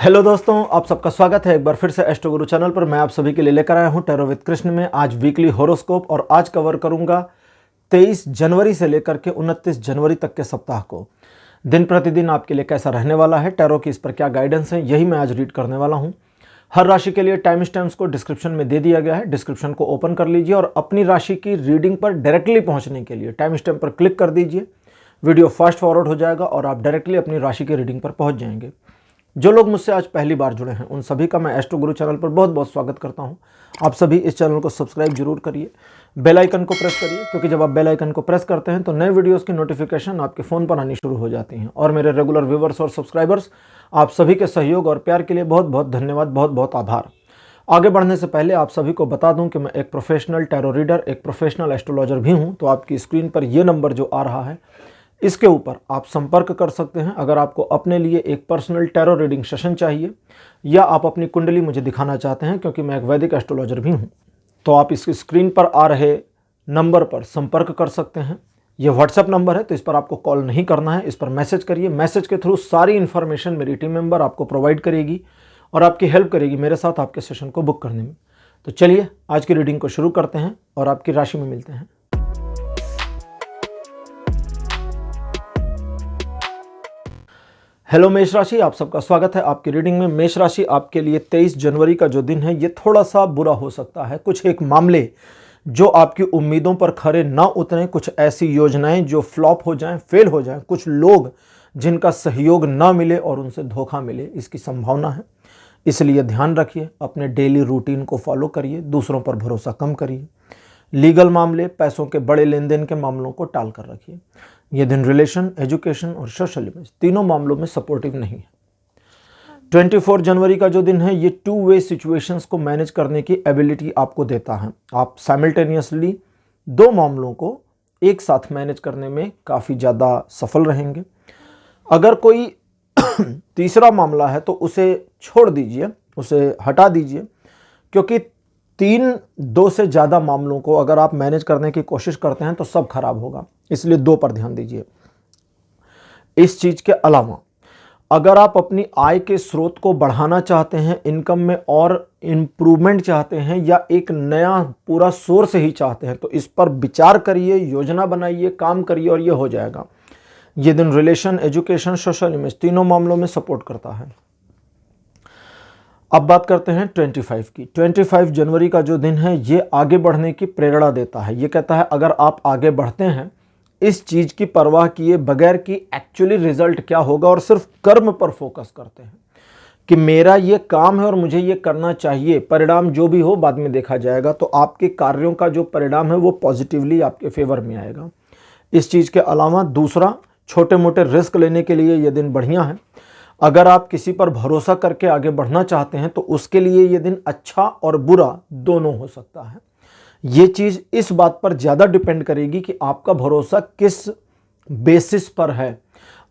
Hello दोस्तों, आप सबका स्वागत है एक बार फिर से एस्ट्रो गुरु चैनल पर। मैं आप सभी के लिए लेकर आया हूं टैरो विद कृष्ण में आज वीकली हॉरोस्कोप। और आज कवर करूंगा 23 जनवरी से लेकर के 29 जनवरी तक के सप्ताह को। दिन प्रतिदिन आपके लिए कैसा रहने वाला है, टैरो की इस पर क्या गाइडेंस है, यही मैं आज रीड करने वाला हूं। हर राशि के लिए टाइम स्टैम्प्स को डिस्क्रिप्शन में दे दिया गया है। डिस्क्रिप्शन को ओपन कर लीजिए और अपनी राशि की रीडिंग पर डायरेक्टली पहुंचने के लिए टाइम स्टैम्प पर क्लिक कर दीजिए। वीडियो फास्ट फॉरवर्ड हो जाएगा और आप डायरेक्टली अपनी राशि की रीडिंग पर पहुंच जाएंगे। जो लोग मुझसे आज पहली बार जुड़े हैं उन सभी का मैं एस्ट्रो गुरु चैनल पर बहुत बहुत स्वागत करता हूं। आप सभी इस चैनल को सब्सक्राइब जरूर करिए, बेल आइकन को प्रेस करिए, क्योंकि जब आप बेल आइकन को प्रेस करते हैं तो नए वीडियोस की नोटिफिकेशन आपके फ़ोन पर आनी शुरू हो जाती हैं। और मेरे रेगुलर व्यूवर्स और सब्सक्राइबर्स, आप सभी के सहयोग और प्यार के लिए बहुत बहुत धन्यवाद, बहुत बहुत आभार। आगे बढ़ने से पहले आप सभी को बता दूं कि मैं एक प्रोफेशनल टैरो रीडर, एक प्रोफेशनल एस्ट्रोलॉजर भी हूं। तो आपकी स्क्रीन पर ये नंबर जो आ रहा है इसके ऊपर आप संपर्क कर सकते हैं अगर आपको अपने लिए एक पर्सनल टैरो रीडिंग सेशन चाहिए या आप अपनी कुंडली मुझे दिखाना चाहते हैं, क्योंकि मैं एक वैदिक एस्ट्रोलॉजर भी हूं। तो आप इस स्क्रीन पर आ रहे नंबर पर संपर्क कर सकते हैं। ये व्हाट्सएप नंबर है, तो इस पर आपको कॉल नहीं करना है, इस पर मैसेज करिए। मैसेज के थ्रू सारी इन्फॉर्मेशन मेरी टीम मेंबर आपको प्रोवाइड करेगी और आपकी हेल्प करेगी मेरे साथ आपके सेशन को बुक करने में। तो चलिए आज की रीडिंग को शुरू करते हैं और आपकी राशि में मिलते हैं। हेलो मेष राशि, आप सबका स्वागत है आपकी रीडिंग में। मेष राशि, आपके लिए 23 जनवरी का जो दिन है ये थोड़ा सा बुरा हो सकता है। कुछ एक मामले जो आपकी उम्मीदों पर खरे ना उतरें, कुछ ऐसी योजनाएं जो फ्लॉप हो जाएं, फेल हो जाएं, कुछ लोग जिनका सहयोग ना मिले और उनसे धोखा मिले, इसकी संभावना है। इसलिए ध्यान रखिए, अपने डेली रूटीन को फॉलो करिए, दूसरों पर भरोसा कम करिए। लीगल मामले, पैसों के बड़े लेन देन के मामलों को टाल कर रखिए। यह दिन रिलेशन, एजुकेशन और सोशल इमेज तीनों मामलों में सपोर्टिव नहीं है। 24 जनवरी का जो दिन है ये टू वे सिचुएशंस को मैनेज करने की एबिलिटी आपको देता है। आप साइमल्टेनियसली दो मामलों को एक साथ मैनेज करने में काफ़ी ज़्यादा सफल रहेंगे। अगर कोई तीसरा मामला है तो उसे छोड़ दीजिए, उसे हटा दीजिए, क्योंकि 3-2 से ज़्यादा मामलों को अगर आप मैनेज करने की कोशिश करते हैं तो सब खराब होगा। इसलिए 2 पर ध्यान दीजिए। इस चीज़ के अलावा अगर आप अपनी आय के स्रोत को बढ़ाना चाहते हैं, इनकम में और इम्प्रूवमेंट चाहते हैं या एक नया पूरा सोर्स ही चाहते हैं, तो इस पर विचार करिए, योजना बनाइए, काम करिए और ये हो जाएगा। ये दिन रिलेशन, एजुकेशन, सोशल इमेज तीनों मामलों में सपोर्ट करता है। अब बात करते हैं 25 की। 25 जनवरी का जो दिन है ये आगे बढ़ने की प्रेरणा देता है। ये कहता है अगर आप आगे बढ़ते हैं इस चीज़ की परवाह किए बगैर कि एक्चुअली रिजल्ट क्या होगा और सिर्फ कर्म पर फोकस करते हैं कि मेरा ये काम है और मुझे ये करना चाहिए, परिणाम जो भी हो बाद में देखा जाएगा, तो आपके कार्यों का जो परिणाम है वो पॉजिटिवली आपके फेवर में आएगा। इस चीज़ के अलावा दूसरा, छोटे मोटे रिस्क लेने के लिए ये दिन बढ़िया है। अगर आप किसी पर भरोसा करके आगे बढ़ना चाहते हैं तो उसके लिए ये दिन अच्छा और बुरा दोनों हो सकता है। ये चीज़ इस बात पर ज़्यादा डिपेंड करेगी कि आपका भरोसा किस बेसिस पर है।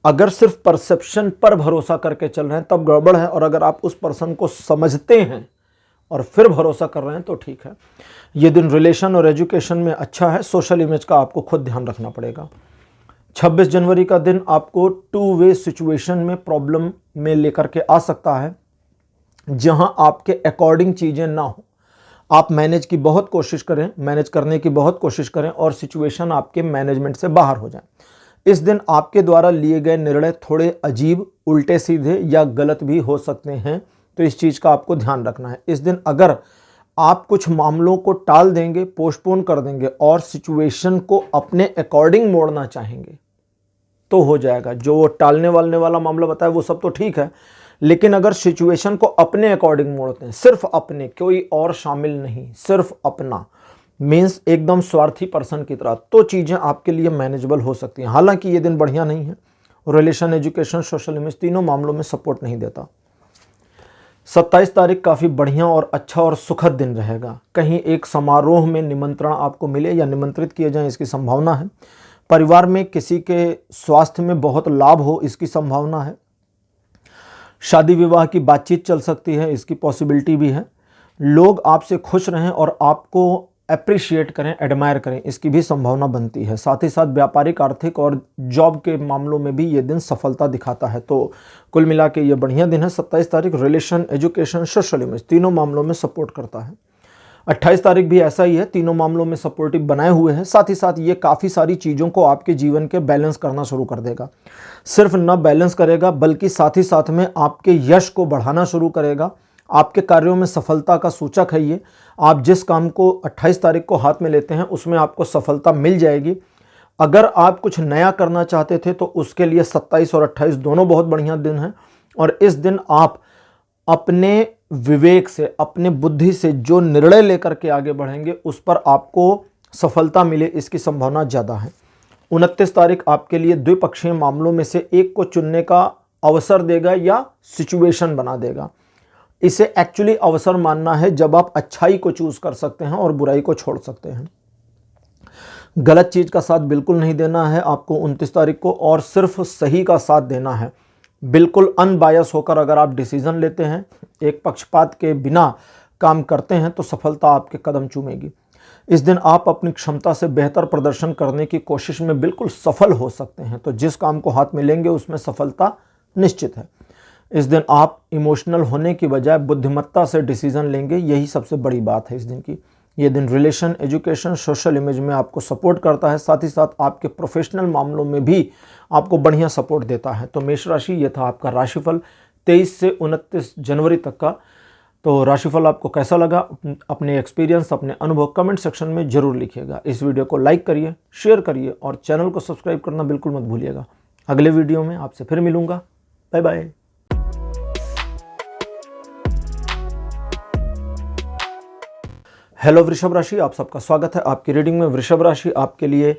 अगर सिर्फ परसेप्शन पर भरोसा करके चल रहे हैं तब गड़बड़ है, और अगर आप उस पर्सन को समझते हैं और फिर भरोसा कर रहे हैं तो ठीक है। ये दिन रिलेशन और एजुकेशन में अच्छा है। सोशल इमेज का आपको खुद ध्यान रखना पड़ेगा। 26 जनवरी का दिन आपको टू वे सिचुएशन में प्रॉब्लम में लेकर के आ सकता है, जहां आपके अकॉर्डिंग चीज़ें ना हो। आप मैनेज की बहुत कोशिश करें, मैनेज करने की बहुत कोशिश करें और सिचुएशन आपके मैनेजमेंट से बाहर हो जाए। इस दिन आपके द्वारा लिए गए निर्णय थोड़े अजीब, उल्टे सीधे या गलत भी हो सकते हैं, तो इस चीज़ का आपको ध्यान रखना है। इस दिन अगर आप कुछ मामलों को टाल देंगे, पोस्टपोन कर देंगे और सिचुएशन को अपने अकॉर्डिंग मोड़ना चाहेंगे तो हो जाएगा। जो वो टालने वालने वाला मामला बताया वो सब तो ठीक है, लेकिन अगर सिचुएशन को अपने अकॉर्डिंग मोड़ते हैं, सिर्फ अपने, कोई और शामिल नहीं, सिर्फ अपना, मीन्स एकदम स्वार्थी पर्सन की तरह, तो चीज़ें आपके लिए मैनेजेबल हो सकती हैं। हालांकि ये दिन बढ़िया नहीं है। रिलेशन, एजुकेशन, सोशल इमेज तीनों मामलों में सपोर्ट नहीं देता। 27 तारीख काफ़ी बढ़िया और अच्छा और सुखद दिन रहेगा। कहीं एक समारोह में निमंत्रण आपको मिले या निमंत्रित किए जाएं, इसकी संभावना है। परिवार में किसी के स्वास्थ्य में बहुत लाभ हो, इसकी संभावना है। शादी विवाह की बातचीत चल सकती है, इसकी पॉसिबिलिटी भी है। लोग आपसे खुश रहें और आपको अप्रिशिएट करें, एडमायर करें, इसकी भी संभावना बनती है। साथ ही साथ व्यापारिक, आर्थिक और जॉब के मामलों में भी ये दिन सफलता दिखाता है। तो कुल मिला के ये बढ़िया दिन है। 27 तारीख रिलेशन, एजुकेशन, सोशल इमेज तीनों मामलों में सपोर्ट करता है। 28 तारीख भी ऐसा ही है, तीनों मामलों में सपोर्टिव बनाए हुए हैं। साथ ही साथ ये काफ़ी सारी चीज़ों को आपके जीवन के बैलेंस करना शुरू कर देगा। सिर्फ न बैलेंस करेगा बल्कि साथ ही साथ में आपके यश को बढ़ाना शुरू करेगा। आपके कार्यों में सफलता का सूचक है ये। आप जिस काम को 28 तारीख को हाथ में लेते हैं उसमें आपको सफलता मिल जाएगी। अगर आप कुछ नया करना चाहते थे तो उसके लिए 27 और 28 दोनों बहुत बढ़िया दिन हैं। और इस दिन आप अपने विवेक से, अपने बुद्धि से जो निर्णय लेकर के आगे बढ़ेंगे उस पर आपको सफलता मिले, इसकी संभावना ज़्यादा है। 29 तारीख आपके लिए द्विपक्षीय मामलों में से एक को चुनने का अवसर देगा या सिचुएशन बना देगा। इसे एक्चुअली अवसर मानना है जब आप अच्छाई को चूज कर सकते हैं और बुराई को छोड़ सकते हैं। गलत चीज का साथ बिल्कुल नहीं देना है आपको 29 तारीख को, और सिर्फ सही का साथ देना है। बिल्कुल अनबायस होकर अगर आप डिसीजन लेते हैं, एक पक्षपात के बिना काम करते हैं तो सफलता आपके कदम चूमेगी। इस दिन आप अपनी क्षमता से बेहतर प्रदर्शन करने की कोशिश में बिल्कुल सफल हो सकते हैं। तो जिस काम को हाथ में लेंगे उसमें सफलता निश्चित है। इस दिन आप इमोशनल होने की बजाय बुद्धिमत्ता से डिसीजन लेंगे, यही सबसे बड़ी बात है इस दिन की। ये दिन रिलेशन, एजुकेशन, सोशल इमेज में आपको सपोर्ट करता है। साथ ही साथ आपके प्रोफेशनल मामलों में भी आपको बढ़िया सपोर्ट देता है। तो मेष राशि, ये था आपका राशिफल 23 से 29 जनवरी तक का। तो राशिफल आपको कैसा लगा, अपने एक्सपीरियंस, अपने अनुभव कमेंट सेक्शन में जरूर लिखिएगा। इस वीडियो को लाइक करिए, शेयर करिए और चैनल को सब्सक्राइब करना बिल्कुल मत भूलिएगा। अगले वीडियो में आपसे फिर मिलूंगा। Bye bye. हेलो वृषभ राशि, आप सबका स्वागत है आपकी रीडिंग में। वृषभ राशि आपके लिए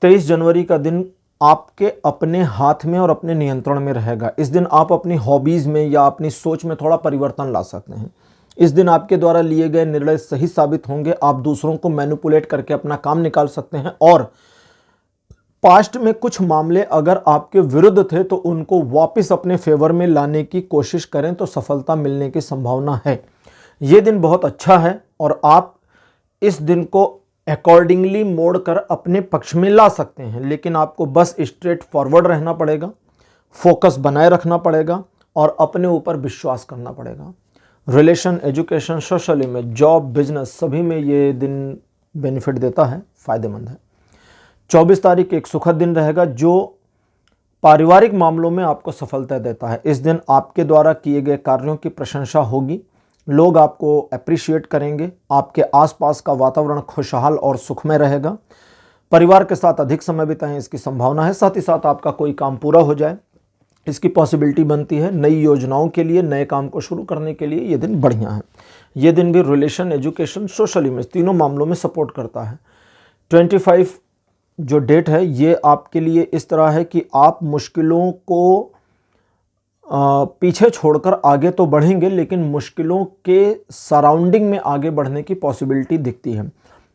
23 जनवरी का दिन आपके अपने हाथ में और अपने नियंत्रण में रहेगा। इस दिन आप अपनी हॉबीज़ में या अपनी सोच में थोड़ा परिवर्तन ला सकते हैं। इस दिन आपके द्वारा लिए गए निर्णय सही साबित होंगे। आप दूसरों को मैनिपुलेट करके अपना काम निकाल सकते हैं और पास्ट में कुछ मामले अगर आपके विरुद्ध थे तो उनको वापस अपने फेवर में लाने की कोशिश करें तो सफलता मिलने की संभावना है। ये दिन बहुत अच्छा है और आप इस दिन को अकॉर्डिंगली मोड़ कर अपने पक्ष में ला सकते हैं, लेकिन आपको बस स्ट्रेट फॉरवर्ड रहना पड़ेगा, फोकस बनाए रखना पड़ेगा और अपने ऊपर विश्वास करना पड़ेगा। Relation, education, social image, job, business सभी में ये दिन बेनिफिट देता है, फायदेमंद है। 24 तारीख एक सुखद दिन रहेगा जो पारिवारिक मामलों में आपको सफलता देता है। इस दिन आपके द्वारा किए गए कार्यों की प्रशंसा होगी, लोग आपको अप्रिशिएट करेंगे, आपके आसपास का वातावरण खुशहाल और सुखमय रहेगा। परिवार के साथ अधिक समय बिताएं, इसकी संभावना है। साथ ही साथ आपका कोई काम पूरा हो जाए, इसकी पॉसिबिलिटी बनती है। नई योजनाओं के लिए, नए काम को शुरू करने के लिए ये दिन बढ़िया है। ये दिन भी रिलेशन, एजुकेशन, सोशल इमेज तीनों मामलों में सपोर्ट करता है। 25 जो डेट है ये आपके लिए इस तरह है कि आप मुश्किलों को पीछे छोड़कर आगे तो बढ़ेंगे, लेकिन मुश्किलों के सराउंडिंग में आगे बढ़ने की पॉसिबिलिटी दिखती है।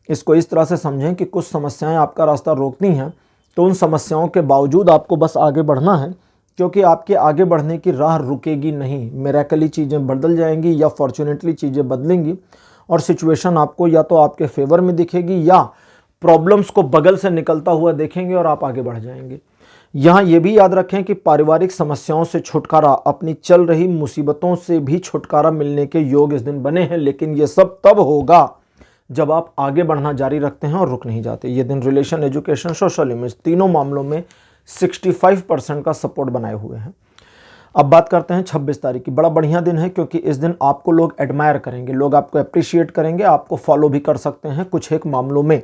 इसको इस तरह से समझें कि कुछ समस्याएं आपका रास्ता रोकती हैं, तो उन समस्याओं के बावजूद आपको बस आगे बढ़ना है, क्योंकि आपके आगे बढ़ने की राह रुकेगी नहीं। मिरेकली चीज़ें बदल जाएंगी या फॉर्चुनेटली चीज़ें बदलेंगी और सिचुएशन आपको या तो आपके फेवर में दिखेगी या प्रॉब्लम्स को बगल से निकलता हुआ देखेंगे और आप आगे बढ़ जाएंगे। यहाँ ये भी याद रखें कि पारिवारिक समस्याओं से छुटकारा, अपनी चल रही मुसीबतों से भी छुटकारा मिलने के योग इस दिन बने हैं, लेकिन ये सब तब होगा जब आप आगे बढ़ना जारी रखते हैं और रुक नहीं जाते। ये दिन रिलेशन, एजुकेशन, सोशल इमेज तीनों मामलों में 65% का सपोर्ट बनाए हुए हैं। अब बात करते हैं 26 तारीख की। बड़ा बढ़िया दिन है क्योंकि इस दिन आपको लोग एडमायर करेंगे, लोग आपको अप्रिशिएट करेंगे, आपको फॉलो भी कर सकते हैं कुछ एक मामलों में।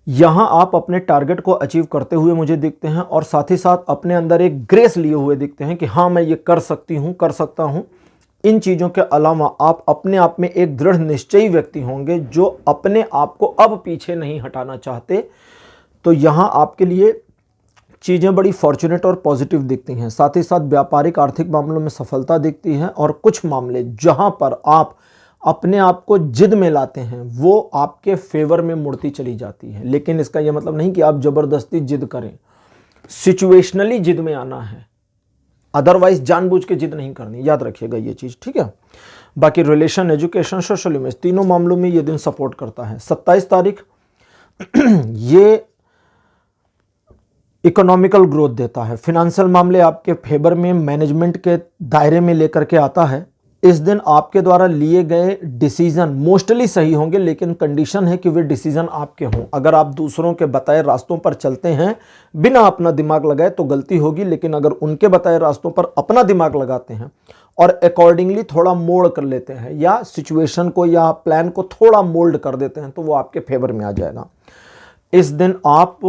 यहाँ आप अपने टारगेट को अचीव करते हुए मुझे दिखते हैं और साथ ही साथ अपने अंदर एक ग्रेस लिए हुए दिखते हैं कि हाँ मैं ये कर सकती हूँ, कर सकता हूँ। इन चीज़ों के अलावा आप अपने आप में एक दृढ़ निश्चयी व्यक्ति होंगे जो अपने आप को अब पीछे नहीं हटाना चाहते। तो यहाँ आपके लिए चीज़ें बड़ी फॉर्चुनेट और पॉजिटिव दिखती हैं। साथ ही साथ व्यापारिक, आर्थिक मामलों में सफलता दिखती है और कुछ मामले जहाँ पर आप अपने आप को जिद में लाते हैं वो आपके फेवर में मुड़ती चली जाती है। लेकिन इसका यह मतलब नहीं कि आप जबरदस्ती जिद करें, सिचुएशनली जिद में आना है, अदरवाइज जानबूझ के जिद नहीं करनी, याद रखिएगा ये चीज़, ठीक है। बाकी रिलेशन, एजुकेशन, सोशल इमेज, तीनों मामलों में ये दिन सपोर्ट करता है। 27 तारीख ये इकोनॉमिकल ग्रोथ देता है, फिनेंशियल मामले आपके फेवर में, मैनेजमेंट के दायरे में लेकर के आता है। इस दिन आपके द्वारा लिए गए डिसीजन मोस्टली सही होंगे, लेकिन कंडीशन है कि वे डिसीजन आपके हों। अगर आप दूसरों के बताए रास्तों पर चलते हैं बिना अपना दिमाग लगाए तो गलती होगी, लेकिन अगर उनके बताए रास्तों पर अपना दिमाग लगाते हैं और अकॉर्डिंगली थोड़ा मोल्ड कर लेते हैं या सिचुएशन को या प्लान को थोड़ा मोल्ड कर देते हैं तो वो आपके फेवर में आ जाएगा। इस दिन आप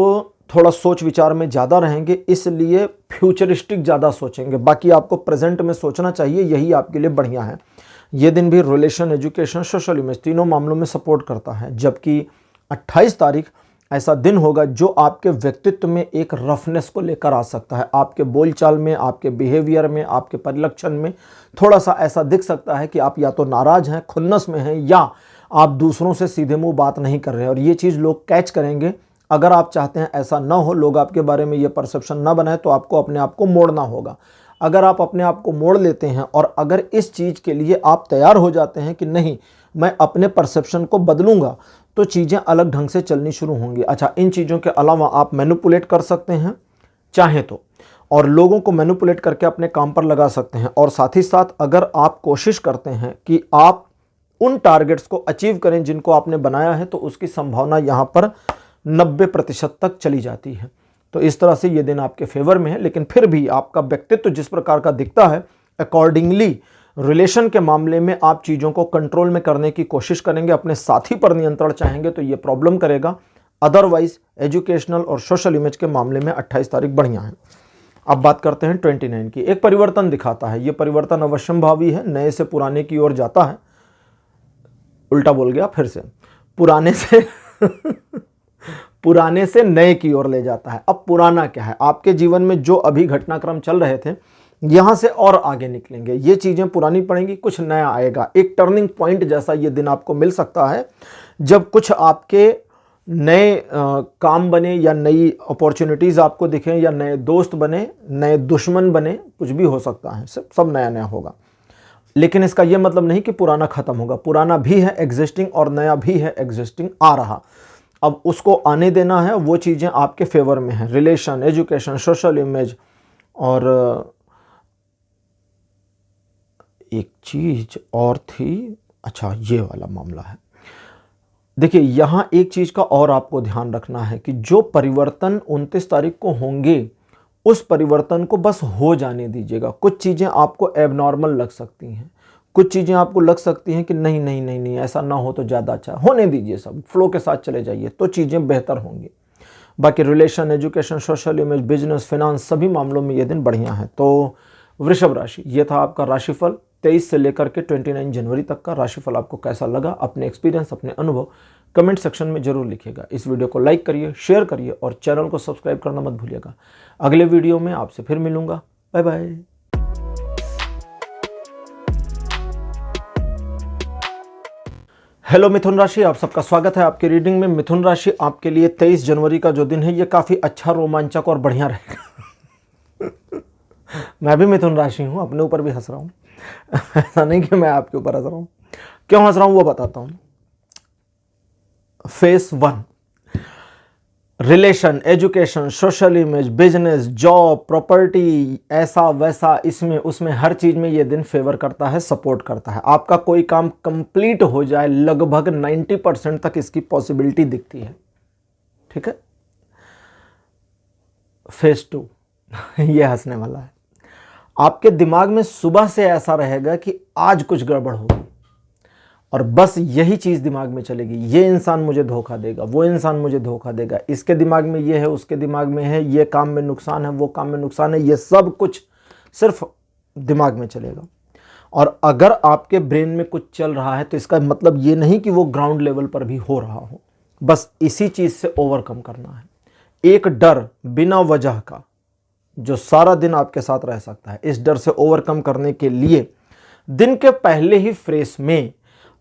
थोड़ा सोच विचार में ज़्यादा रहेंगे, इसलिए फ्यूचरिस्टिक ज़्यादा सोचेंगे। बाकी आपको प्रेजेंट में सोचना चाहिए, यही आपके लिए बढ़िया है। ये दिन भी रिलेशन, एजुकेशन, सोशल इमेज तीनों मामलों में सपोर्ट करता है। जबकि 28 तारीख ऐसा दिन होगा जो आपके व्यक्तित्व में एक रफनेस को लेकर आ सकता है। आपके बोलचाल में, आपके बिहेवियर में, आपके परिलक्षण में थोड़ा सा ऐसा दिख सकता है कि आप या तो नाराज हैं, खुन्नस में हैं, या आप दूसरों से सीधे मुंह बात नहीं कर रहे हैं, और ये चीज़ लोग कैच करेंगे। अगर आप चाहते हैं ऐसा ना हो, लोग आपके बारे में ये परसेप्शन ना बनाए, तो आपको अपने आप को मोड़ना होगा। अगर आप अपने आप को मोड़ लेते हैं और अगर इस चीज़ के लिए आप तैयार हो जाते हैं कि नहीं मैं अपने परसेप्शन को बदलूंगा, तो चीज़ें अलग ढंग से चलनी शुरू होंगी। अच्छा, इन चीज़ों के अलावा आप मैनिपुलेट कर सकते हैं चाहे तो, और लोगों को मैनिपुलेट करके अपने काम पर लगा सकते हैं। और साथ ही साथ अगर आप कोशिश करते हैं कि आप उन टारगेट्स को अचीव करें जिनको आपने बनाया है, तो उसकी संभावना यहाँ पर 90% तक चली जाती है। तो इस तरह से ये दिन आपके फेवर में है, लेकिन फिर भी आपका व्यक्तित्व जिस प्रकार का दिखता है, अकॉर्डिंगली रिलेशन के मामले में आप चीज़ों को कंट्रोल में करने की कोशिश करेंगे। अपने साथी पर नियंत्रण चाहेंगे तो ये प्रॉब्लम करेगा। अदरवाइज एजुकेशनल और सोशल इमेज के मामले में 28 तारीख बढ़िया है। अब बात करते हैं 29 की। एक परिवर्तन दिखाता है, ये परिवर्तन अवश्यंभावी है, नए से पुराने की ओर जाता है। उल्टा बोल गया फिर से, पुराने से नए की ओर ले जाता है। अब पुराना क्या है? आपके जीवन में जो अभी घटनाक्रम चल रहे थे, यहां से और आगे निकलेंगे, ये चीजें पुरानी पड़ेंगी, कुछ नया आएगा। एक टर्निंग पॉइंट जैसा ये दिन आपको मिल सकता है, जब कुछ आपके नए काम बने या नई अपॉर्चुनिटीज आपको दिखें या नए दोस्त बने, नए दुश्मन बने, कुछ भी हो सकता है, सब नया नया होगा। लेकिन इसका यह मतलब नहीं कि पुराना खत्म होगा। पुराना भी है एग्जिस्टिंग और नया भी है एग्जिस्टिंग आ रहा। अब उसको आने देना है, वो चीज़ें आपके फेवर में हैं। रिलेशन, एजुकेशन, सोशल इमेज, और एक चीज और थी, अच्छा ये वाला मामला है। देखिए यहाँ एक चीज का और आपको ध्यान रखना है कि जो परिवर्तन 29 तारीख को होंगे, उस परिवर्तन को बस हो जाने दीजिएगा। कुछ चीज़ें आपको एबनॉर्मल लग सकती हैं, कुछ चीज़ें आपको लग सकती हैं कि नहीं नहीं नहीं नहीं ऐसा ना हो तो ज़्यादा अच्छा, होने दीजिए, सब फ्लो के साथ चले जाइए तो चीज़ें बेहतर होंगी। बाकी relation, education, social image, business, finance सभी मामलों में ये दिन बढ़िया है। तो वृषभ राशि, ये था आपका राशिफल 23 से लेकर के 29 जनवरी तक का। राशिफल आपको कैसा लगा, अपने एक्सपीरियंस, अपने अनुभव कमेंट सेक्शन में जरूर लिखिएगा। इस वीडियो को लाइक करिए, शेयर करिए और चैनल को सब्सक्राइब करना मत भूलिएगा। अगले वीडियो में आपसे फिर मिलूंगा। Bye bye. हेलो मिथुन राशि, आप सबका स्वागत है आपकी रीडिंग में। मिथुन राशि आपके लिए 23 जनवरी का जो दिन है, ये काफ़ी अच्छा, रोमांचक और बढ़िया रहेगा। मैं भी मिथुन राशि हूँ, अपने ऊपर भी हंस रहा हूँ। ऐसा नहीं कि मैं आपके ऊपर हंस रहा हूँ, क्यों हंस रहा हूँ वो बताता हूँ। Face 1, relation, education, social image, business, job, property, ऐसा वैसा, इसमें उसमें हर चीज में ये दिन फेवर करता है, सपोर्ट करता है। आपका कोई काम कंप्लीट हो जाए, लगभग 90% तक इसकी पॉसिबिलिटी दिखती है। ठीक है। फेस 2, ये हंसने वाला है। आपके दिमाग में सुबह से ऐसा रहेगा कि आज कुछ गड़बड़ होगी, और बस यही चीज दिमाग में चलेगी। ये इंसान मुझे धोखा देगा, वो इंसान मुझे धोखा देगा, इसके दिमाग में ये है, उसके दिमाग में है, ये काम में नुकसान है, वो काम में नुकसान है, ये सब कुछ सिर्फ दिमाग में चलेगा। और अगर आपके ब्रेन में कुछ चल रहा है तो इसका मतलब ये नहीं कि वो ग्राउंड लेवल पर भी हो रहा हो। बस इसी चीज से ओवरकम करना है। एक डर बिना वजह का जो सारा दिन आपके साथ रह सकता है, इस डर से ओवरकम करने के लिए दिन के पहले ही फ्रेस में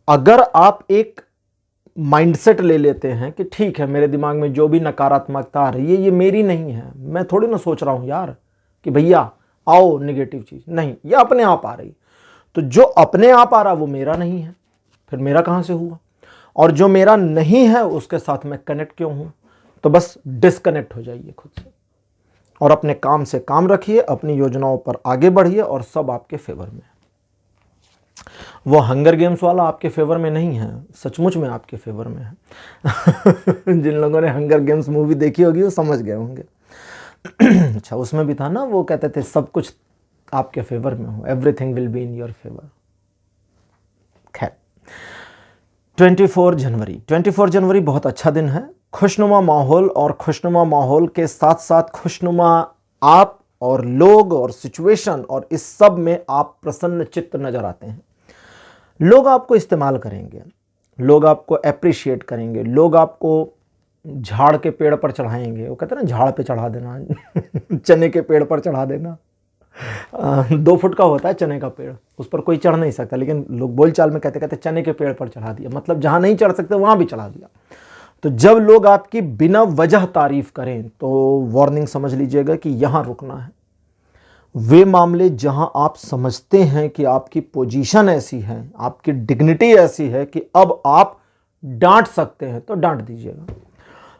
अगर आप एक माइंडसेट ले लेते हैं कि ठीक है, मेरे दिमाग में जो भी नकारात्मकता आ रही है ये मेरी नहीं है, मैं थोड़ी ना सोच रहा हूं यार कि भैया आओ नेगेटिव चीज, नहीं, ये अपने आप आ रही, तो जो अपने आप आ रहा वो मेरा नहीं है, फिर मेरा कहां से हुआ? और जो मेरा नहीं है उसके साथ मैं कनेक्ट क्यों हूं? तो बस डिस्कनेक्ट हो जाइए खुद से और अपने काम से काम रखिए, अपनी योजनाओं पर आगे बढ़िए और सब आपके फेवर में है। वो हंगर गेम्स वाला आपके फेवर में नहीं है, सचमुच में आपके फेवर में है। जिन लोगों ने हंगर गेम्स मूवी देखी होगी वो समझ गए होंगे। अच्छा, उसमें भी था ना, वो कहते थे सब कुछ आपके फेवर में हो, everything will be in your favour. खैर, 24 जनवरी बहुत अच्छा दिन है। खुशनुमा माहौल, और खुशनुमा माहौल के साथ साथ खुशनुमा आप और लोग और सिचुएशन, और इस सब में आप प्रसन्न चित्त नजर आते हैं। लोग आपको इस्तेमाल करेंगे, लोग आपको अप्रिशिएट करेंगे, लोग आपको झाड़ के पेड़ पर चढ़ाएंगे। वो कहते हैं ना, झाड़ पे चढ़ा देना, चने के पेड़ पर चढ़ा देना। 2 फुट का होता है चने का पेड़, उस पर कोई चढ़ नहीं सकता, लेकिन लोग बोलचाल में कहते कहते चने के पेड़ पर चढ़ा दिया, मतलब जहां नहीं चढ़ सकते वहां भी चढ़ा दिया। तो जब लोग आपकी बिना वजह तारीफ करें तो वार्निंग समझ लीजिएगा कि यहां रुकना है। वे मामले जहां आप समझते हैं कि आपकी पोजीशन ऐसी है, आपकी डिग्निटी ऐसी है कि अब आप डांट सकते हैं, तो डांट दीजिएगा।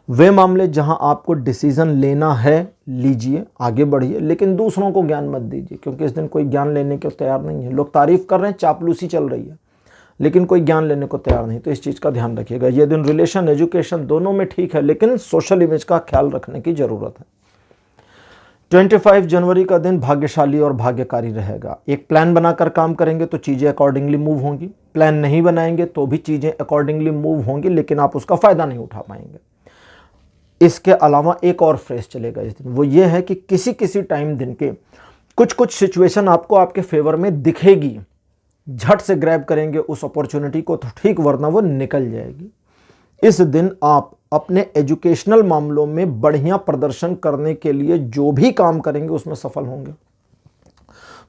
वे मामले जहां आपको डिसीजन लेना है, लीजिए, आगे बढ़िए, लेकिन दूसरों को ज्ञान मत दीजिए, क्योंकि इस दिन कोई ज्ञान लेने को तैयार नहीं है। लोग तारीफ कर रहे हैं, चापलूसी चल रही है, लेकिन कोई ज्ञान लेने को तैयार नहीं। तो इस चीज़ का ध्यान रखिएगा। यह दिन रिलेशन, एजुकेशन दोनों में ठीक है, लेकिन सोशल इमेज का ख्याल रखने की जरूरत है। 25 जनवरी का दिन भाग्यशाली और भाग्यकारी रहेगा। एक प्लान बनाकर काम करेंगे तो चीज़ें अकॉर्डिंगली मूव होंगी, प्लान नहीं बनाएंगे तो भी चीज़ें अकॉर्डिंगली मूव होंगी, लेकिन आप उसका फ़ायदा नहीं उठा पाएंगे। इसके अलावा एक और फ्रेज चलेगा इस दिन, वो ये है कि किसी किसी टाइम दिन के कुछ कुछ सिचुएशन आपको आपके फेवर में दिखेगी, झट से ग्रैब करेंगे उस अपॉर्चुनिटी को तो ठीक, वरना वो निकल जाएगी। इस दिन आप अपने एजुकेशनल मामलों में बढ़िया प्रदर्शन करने के लिए जो भी काम करेंगे उसमें सफल होंगे,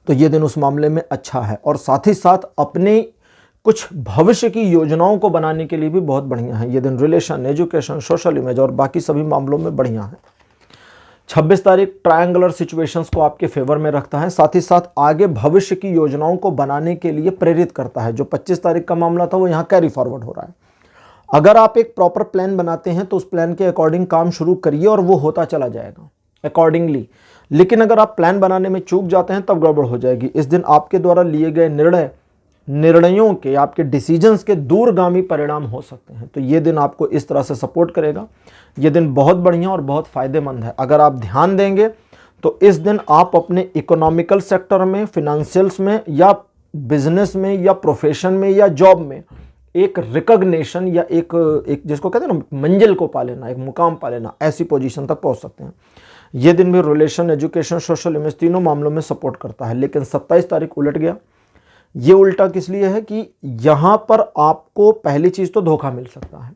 तो ये दिन उस मामले में अच्छा है। और साथ ही साथ अपने कुछ भविष्य की योजनाओं को बनाने के लिए भी बहुत बढ़िया है। ये दिन रिलेशन, एजुकेशन, सोशल इमेज और बाकी सभी मामलों में बढ़िया है। 26 तारीख ट्रायंगुलर सिचुएशंस को आपके फेवर में रखता है, साथ ही साथ आगे भविष्य की योजनाओं को बनाने के लिए प्रेरित करता है। जो 25 तारीख का मामला था वो यहाँ कैरी फॉरवर्ड हो रहा है। अगर आप एक प्रॉपर प्लान बनाते हैं तो उस प्लान के अकॉर्डिंग काम शुरू करिए और वो होता चला जाएगा अकॉर्डिंगली। लेकिन अगर आप प्लान बनाने में चूक जाते हैं तब गड़बड़ हो जाएगी। इस दिन आपके द्वारा लिए गए निर्णयों के, आपके डिसीजंस के दूरगामी परिणाम हो सकते हैं, तो ये दिन आपको इस तरह से सपोर्ट करेगा। ये दिन बहुत बढ़िया और बहुत फायदेमंद है। अगर आप ध्यान देंगे तो इस दिन आप अपने इकोनॉमिकल सेक्टर में, फिनेंशियल्स में या बिजनेस में या प्रोफेशन में या जॉब में एक रिकॉग्निशन या एक जिसको कहते हैं ना मंजिल को पा लेना, एक मुकाम पा लेना, ऐसी पोजीशन तक पहुंच सकते हैं। ये दिन भी रिलेशन, एजुकेशन, सोशल इमेज तीनों मामलों में सपोर्ट करता है। लेकिन 27 तारीख उलट गया। ये उल्टा किस लिए है कि यहां पर आपको पहली चीज तो धोखा मिल सकता है,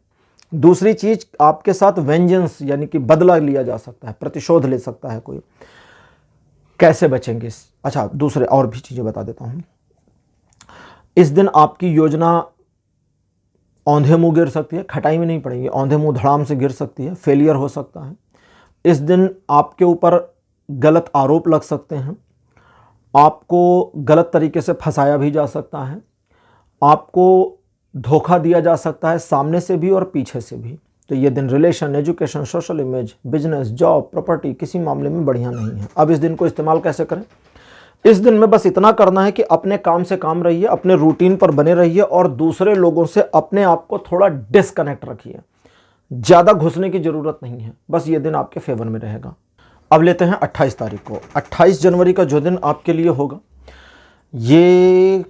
दूसरी चीज आपके साथ वेंजेंस यानी कि बदला लिया जा सकता है, प्रतिशोध ले सकता है कोई। कैसे बचेंगे? अच्छा, दूसरे और भी चीजें बता देता हूं। इस दिन आपकी योजना औंधे मुंह गिर सकती है, खटाई में नहीं पड़ेगी, औंधे मुंह धड़ाम से गिर सकती है, फेलियर हो सकता है। इस दिन आपके ऊपर गलत आरोप लग सकते हैं, आपको गलत तरीके से फंसाया भी जा सकता है, आपको धोखा दिया जा सकता है सामने से भी और पीछे से भी। तो ये दिन relation, education, social image, business, job, property किसी मामले में बढ़िया नहीं है। अब इस दिन को इस्तेमाल कैसे करें? इस दिन में बस इतना करना है कि अपने काम से काम रहिए, अपने रूटीन पर बने रहिए और दूसरे लोगों से अपने आप को थोड़ा डिस्कनेक्ट रखिए। ज़्यादा घुसने की ज़रूरत नहीं है, बस ये दिन आपके फेवर में रहेगा। अब लेते हैं 28 तारीख को। 28 जनवरी का जो दिन आपके लिए होगा, ये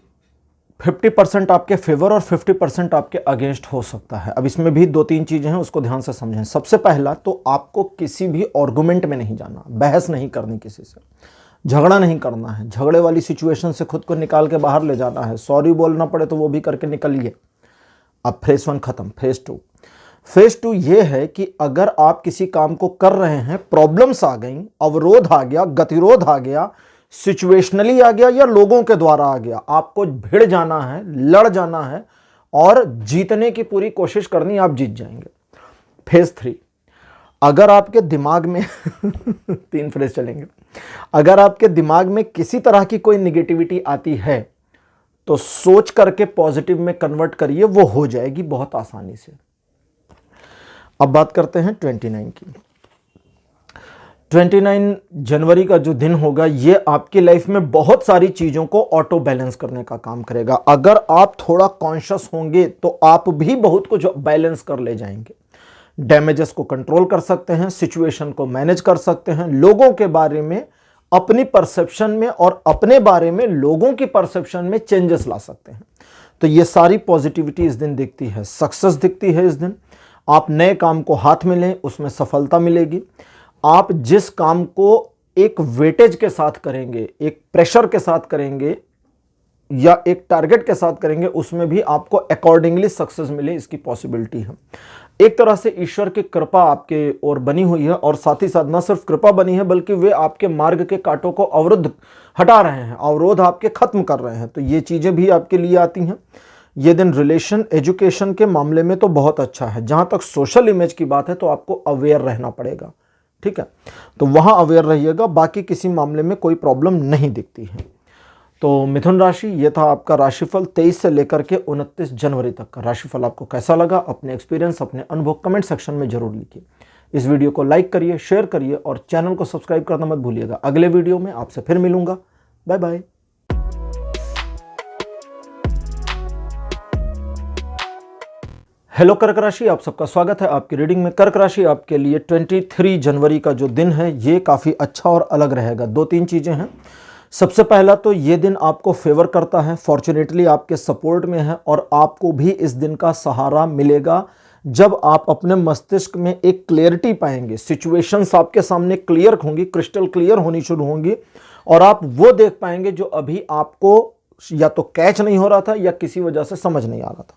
50% आपके फेवर और 50% आपके अगेंस्ट हो सकता है। अब इसमें भी 2-3 चीज़ें हैं, उसको ध्यान से समझें। सबसे पहला तो आपको किसी भी आर्गुमेंट में नहीं जाना, बहस नहीं करनी, किसी से झगड़ा नहीं करना है। झगड़े वाली सिचुएशन से खुद को निकाल के बाहर ले जाना है। सॉरी बोलना पड़े तो वो भी करके निकलिए। अब फेज 1 खत्म, फेज 2। फेज 2 ये है कि अगर आप किसी काम को कर रहे हैं, प्रॉब्लम्स आ गई, अवरोध आ गया, गतिरोध आ गया, सिचुएशनली आ गया या लोगों के द्वारा आ गया, आपको भिड़ जाना है, लड़ जाना है और जीतने की पूरी कोशिश करनी, आप जीत जाएंगे। फेज 3, अगर आपके दिमाग में 3 फ्रेज चलेंगे, अगर आपके दिमाग में किसी तरह की कोई निगेटिविटी आती है तो सोच करके पॉजिटिव में कन्वर्ट करिए, वो हो जाएगी बहुत आसानी से। अब बात करते हैं 29 की। 29 जनवरी का जो दिन होगा ये आपकी लाइफ में बहुत सारी चीज़ों को ऑटो बैलेंस करने का काम करेगा। अगर आप थोड़ा कॉन्शियस होंगे तो आप भी बहुत कुछ बैलेंस कर ले जाएंगे। डैमेजेस को कंट्रोल कर सकते हैं, सिचुएशन को मैनेज कर सकते हैं, लोगों के बारे में, अपनी परसेप्शन में और अपने बारे में लोगों की परसेप्शन में चेंजेस ला सकते हैं। तो ये सारी पॉजिटिविटी इस दिन दिखती है, सक्सेस दिखती है इस दिन। आप नए काम को हाथ में लें, उसमें सफलता मिलेगी। आप जिस काम को एक वेटेज के साथ करेंगे, एक प्रेशर के साथ करेंगे या एक टारगेट के साथ करेंगे, उसमें भी आपको अकॉर्डिंगली सक्सेस मिले, इसकी पॉसिबिलिटी है। एक तरह से ईश्वर की कृपा आपके ओर बनी हुई है और साथ ही साथ न सिर्फ कृपा बनी है बल्कि वे आपके मार्ग के कांटों को अवरुद्ध हटा रहे हैं, अवरोध आपके खत्म कर रहे हैं। तो ये चीजें भी आपके लिए आती हैं। ये दिन रिलेशन, एजुकेशन के मामले में तो बहुत अच्छा है। जहां तक सोशल इमेज की बात है तो आपको अवेयर रहना पड़ेगा, ठीक है, तो वहां अवेयर रहिएगा। बाकी किसी मामले में कोई प्रॉब्लम नहीं दिखती है। तो मिथुन राशि, ये था आपका राशिफल 23 से लेकर के 29 जनवरी तक का राशिफल। आपको कैसा लगा? अपने एक्सपीरियंस, अपने अनुभव कमेंट सेक्शन में जरूर लिखिए। इस वीडियो को लाइक करिए, शेयर करिए और चैनल को सब्सक्राइब करना मत भूलिएगा। अगले वीडियो में आपसे फिर मिलूंगा। Bye bye. हेलो कर्क राशि, आप सबका स्वागत है आपकी रीडिंग में। कर्क राशि आपके लिए 23 जनवरी का जो दिन है ये काफ़ी अच्छा और अलग रहेगा। 2-3 चीज़ें हैं। सबसे पहला तो ये दिन आपको फेवर करता है, फॉर्चुनेटली आपके सपोर्ट में है और आपको भी इस दिन का सहारा मिलेगा जब आप अपने मस्तिष्क में एक क्लियरिटी पाएंगे। सिचुएशंस आपके सामने क्लियर होंगी, क्रिस्टल क्लियर होनी शुरू होंगी और आप वो देख पाएंगे जो अभी आपको या तो कैच नहीं हो रहा था या किसी वजह से समझ नहीं आ रहा था।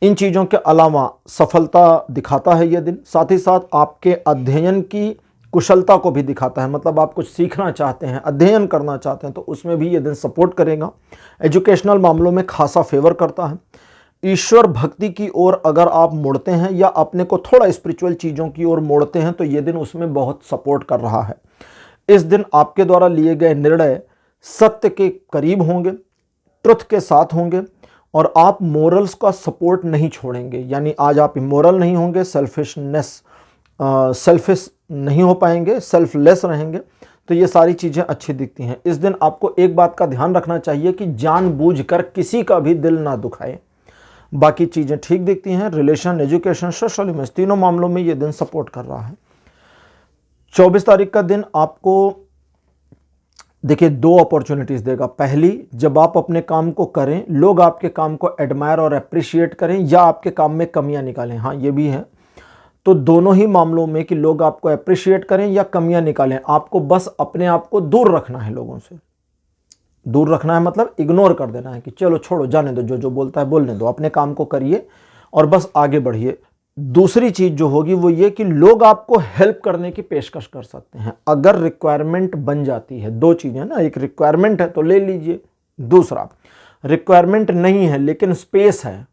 इन चीज़ों के अलावा सफलता दिखाता है ये दिन। साथ ही साथ आपके अध्ययन की कुशलता को भी दिखाता है, मतलब आप कुछ सीखना चाहते हैं, अध्ययन करना चाहते हैं तो उसमें भी ये दिन सपोर्ट करेगा। एजुकेशनल मामलों में खासा फेवर करता है। ईश्वर भक्ति की ओर अगर आप मुड़ते हैं या अपने को थोड़ा स्पिरिचुअल चीज़ों की ओर मोड़ते हैं तो ये दिन उसमें बहुत सपोर्ट कर रहा है। इस दिन आपके द्वारा लिए गए निर्णय सत्य के करीब होंगे, ट्रुथ के साथ होंगे और आप मोरल्स का सपोर्ट नहीं छोड़ेंगे। यानी आज आप इमोरल नहीं होंगे, सेल्फिश नहीं हो पाएंगे, सेल्फलेस रहेंगे। तो ये सारी चीज़ें अच्छी दिखती हैं। इस दिन आपको एक बात का ध्यान रखना चाहिए कि जानबूझकर किसी का भी दिल ना दुखाए। बाकी चीज़ें ठीक दिखती हैं। रिलेशन, एजुकेशन, सोशल इमेज, तीनों मामलों में ये दिन सपोर्ट कर रहा है। 24 तारीख का दिन आपको देखिए 2 अपॉर्चुनिटीज देगा। पहली, जब आप अपने काम को करें, लोग आपके काम को एडमायर और अप्रिशिएट करें या आपके काम में कमियां निकालें। हाँ, ये भी है। तो दोनों ही मामलों में कि लोग आपको अप्रिशिएट करें या कमियां निकालें, आपको बस अपने आप को दूर रखना है, लोगों से दूर रखना है, मतलब इग्नोर कर देना है कि चलो छोड़ो, जाने दो, जो जो बोलता है बोलने दो, अपने काम को करिए और बस आगे बढ़िए। दूसरी चीज जो होगी वो ये कि लोग आपको हेल्प करने की पेशकश कर सकते हैं अगर रिक्वायरमेंट बन जाती है। 2 चीजें ना, एक रिक्वायरमेंट है तो ले लीजिए, दूसरा रिक्वायरमेंट नहीं है लेकिन स्पेस है,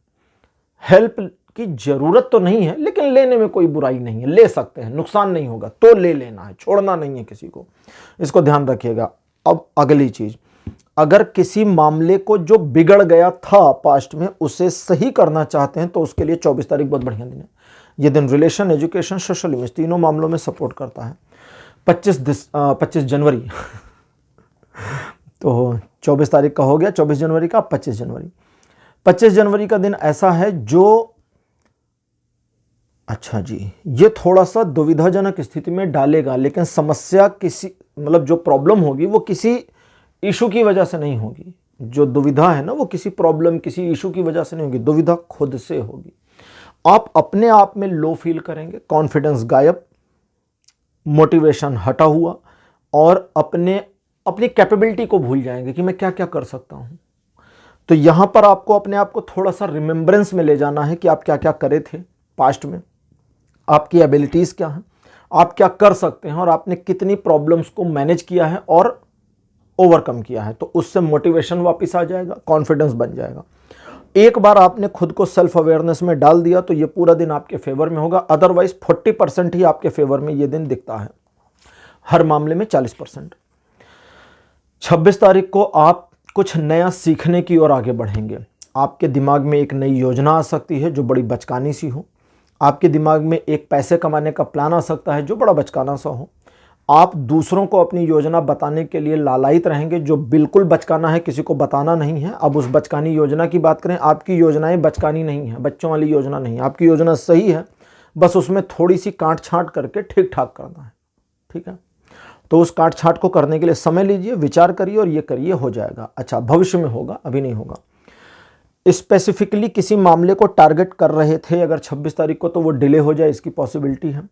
हेल्प की जरूरत तो नहीं है लेकिन लेने में कोई बुराई नहीं है, ले सकते हैं, नुकसान नहीं होगा तो ले लेना है, छोड़ना नहीं है किसी को। इसको ध्यान रखिएगा। अब अगली चीज, अगर किसी मामले को जो बिगड़ गया था पास्ट में उसे सही करना चाहते हैं तो उसके लिए 24 तारीख बहुत बढ़िया दिन है। यह दिन रिलेशन, एजुकेशन, सोशल इमेज तीनों मामलों में सपोर्ट करता है। 25 जनवरी तो 24 तारीख का हो गया, 24 जनवरी का 25 जनवरी। 25 जनवरी का दिन ऐसा है जो, अच्छा जी, ये थोड़ा सा दुविधाजनक स्थिति में डालेगा, लेकिन समस्या किसी, मतलब जो प्रॉब्लम होगी वो किसी इशू की वजह से नहीं होगी। जो दुविधा है ना वो किसी प्रॉब्लम, किसी इशू की वजह से नहीं होगी, दुविधा खुद से होगी। आप अपने आप में लो फील करेंगे, कॉन्फिडेंस गायब, मोटिवेशन हटा हुआ और अपनी कैपेबिलिटी को भूल जाएंगे कि मैं क्या क्या कर सकता हूं। तो यहां पर आपको अपने आप को थोड़ा सा रिमेम्बरेंस में ले जाना है कि आप क्या क्या करे थे पास्ट में, आपकी एबिलिटीज क्या हैं, आप क्या कर सकते हैं और आपने कितनी प्रॉब्लम्स को मैनेज किया है और ओवरकम किया है। तो उससे मोटिवेशन वापस आ जाएगा, कॉन्फिडेंस बन जाएगा। एक बार आपने खुद को सेल्फ अवेयरनेस में डाल दिया तो ये पूरा दिन आपके फेवर में होगा। अदरवाइज 40% ही आपके फेवर में ये दिन दिखता है, हर मामले में 40%। 26 तारीख को आप कुछ नया सीखने की ओर आगे बढ़ेंगे। आपके दिमाग में एक नई योजना आ सकती है जो बड़ी बचकानी सी हो। आपके दिमाग में एक पैसे कमाने का प्लान आ सकता है जो बड़ा बचकाना सा हो। आप दूसरों को अपनी योजना बताने के लिए लालायित रहेंगे जो बिल्कुल बचकाना है, किसी को बताना नहीं है। अब उस बचकानी योजना की बात करें, आपकी योजनाएं बचकानी नहीं है, बच्चों वाली योजना नहीं है, आपकी योजना सही है, बस उसमें थोड़ी सी काट छांट करके ठीक ठाक करना है। ठीक है, तो उस काट छांट को करने के लिए समय लीजिए, विचार करिए और ये करिए, हो जाएगा। अच्छा, भविष्य में होगा, अभी नहीं होगा। स्पेसिफिकली किसी मामले को टारगेट कर रहे थे अगर 26 तारीख को, तो वो डिले हो जाए, इसकी पॉसिबिलिटी है।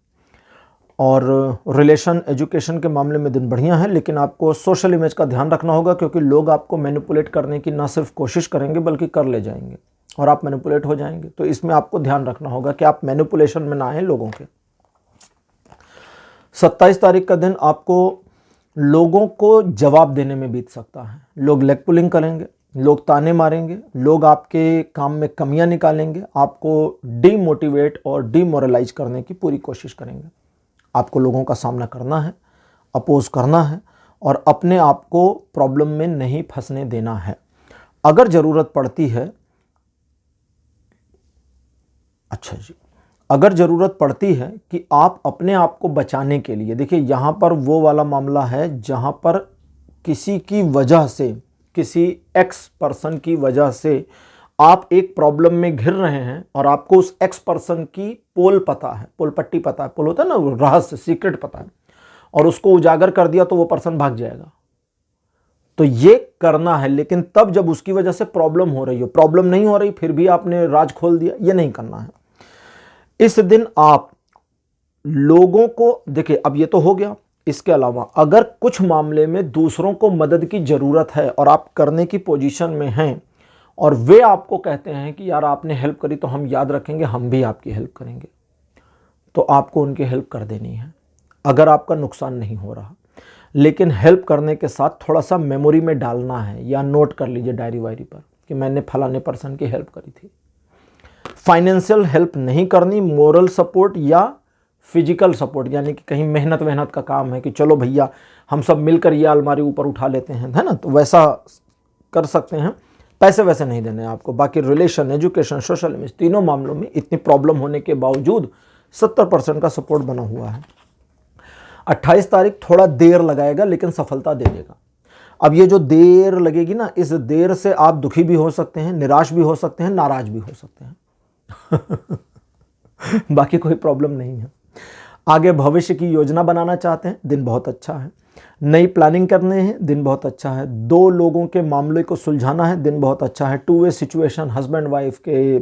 और रिलेशन एजुकेशन के मामले में दिन बढ़िया है, लेकिन आपको सोशल इमेज का ध्यान रखना होगा, क्योंकि लोग आपको मैनिपुलेट करने की ना सिर्फ कोशिश करेंगे बल्कि कर ले जाएंगे और आप मैनिपुलेट हो जाएंगे। तो इसमें आपको ध्यान रखना होगा कि आप मैनिपुलेशन में ना आए लोगों के। 27 तारीख का दिन आपको लोगों को जवाब देने में बीत सकता है। लोग लेग पुलिंग करेंगे, लोग ताने मारेंगे, लोग आपके काम में कमियां निकालेंगे, आपको डीमोटिवेट और डीमोरलाइज करने की पूरी कोशिश करेंगे। आपको लोगों का सामना करना है, अपोज करना है और अपने आप को प्रॉब्लम में नहीं फंसने देना है। अगर ज़रूरत पड़ती है, अच्छा जी, अगर ज़रूरत पड़ती है कि आप अपने आप को बचाने के लिए, देखिए यहाँ पर वो वाला मामला है जहाँ पर किसी की वजह से, किसी एक्स पर्सन की वजह से आप एक प्रॉब्लम में घिर रहे हैं और आपको उस एक्स पर्सन की पोल पता है, पोल पट्टी पता है, पोल होता है ना, वो रहस्य, सीक्रेट पता है, और उसको उजागर कर दिया तो वो पर्सन भाग जाएगा। तो ये करना है, लेकिन तब जब उसकी वजह से प्रॉब्लम हो रही हो। प्रॉब्लम नहीं हो रही फिर भी आपने राज खोल दिया, ये नहीं करना है। इस दिन आप लोगों को, देखिए अब ये तो हो गया, इसके अलावा अगर कुछ मामले में दूसरों को मदद की ज़रूरत है और आप करने की पोजीशन में हैं और वे आपको कहते हैं कि यार आपने हेल्प करी तो हम याद रखेंगे, हम भी आपकी हेल्प करेंगे, तो आपको उनकी हेल्प कर देनी है अगर आपका नुकसान नहीं हो रहा। लेकिन हेल्प करने के साथ थोड़ा सा मेमोरी में डालना है या नोट कर लीजिए डायरी वायरी पर कि मैंने फलाने पर्सन की हेल्प करी थी। फाइनेंशियल हेल्प नहीं करनी, मोरल सपोर्ट या फिजिकल सपोर्ट, यानी कि कहीं मेहनत वहनत का काम है कि चलो भैया हम सब मिलकर ये अलमारी ऊपर उठा लेते हैं, है ना, तो वैसा कर सकते हैं। पैसे वैसे नहीं देने आपको। बाकी रिलेशन, एजुकेशन, सोशल इमेज, तीनों मामलों में इतनी प्रॉब्लम होने के बावजूद 70% का सपोर्ट बना हुआ है। 28 तारीख थोड़ा देर लगाएगा लेकिन सफलता दे देगा। अब ये जो देर लगेगी ना, इस देर से आप दुखी भी हो सकते हैं, निराश भी हो सकते हैं, नाराज भी हो सकते हैं बाकी कोई प्रॉब्लम नहीं है। आगे भविष्य की योजना बनाना चाहते हैं, दिन बहुत अच्छा है। नई प्लानिंग करने हैं, दिन बहुत अच्छा है। दो लोगों के मामले को सुलझाना है, दिन बहुत अच्छा है। Two way situation, husband wife के,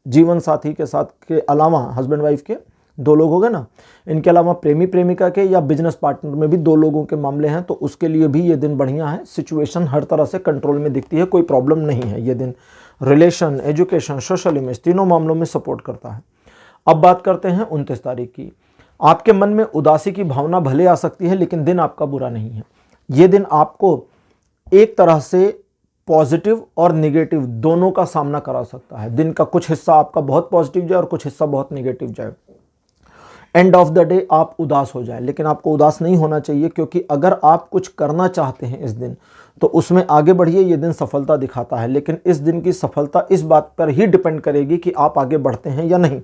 जीवन साथी के साथ के अलावा, हस्बैंड वाइफ के दो लोग हो गए ना, इनके अलावा प्रेमी प्रेमिका के या बिजनेस पार्टनर में भी 2 लोगों के मामले हैं, तो उसके लिए भी ये दिन बढ़िया है। सिचुएशन हर तरह से कंट्रोल में दिखती है, कोई प्रॉब्लम नहीं है। ये दिन रिलेशन, एजुकेशन, सोशल इमेज, तीनों मामलों में सपोर्ट करता है। अब बात करते हैं 29 तारीख की। आपके मन में उदासी की भावना भले आ सकती है लेकिन दिन आपका बुरा नहीं है। ये दिन आपको एक तरह से पॉजिटिव और नेगेटिव दोनों का सामना करा सकता है। दिन का कुछ हिस्सा आपका बहुत पॉजिटिव जाए और कुछ हिस्सा बहुत नेगेटिव जाए। एंड ऑफ द डे आप उदास हो जाए, लेकिन आपको उदास नहीं होना चाहिए, क्योंकि अगर आप कुछ करना चाहते हैं इस दिन तो उसमें आगे बढ़िए। ये दिन सफलता दिखाता है, लेकिन इस दिन की सफलता इस बात पर ही डिपेंड करेगी कि आप आगे बढ़ते हैं या नहीं।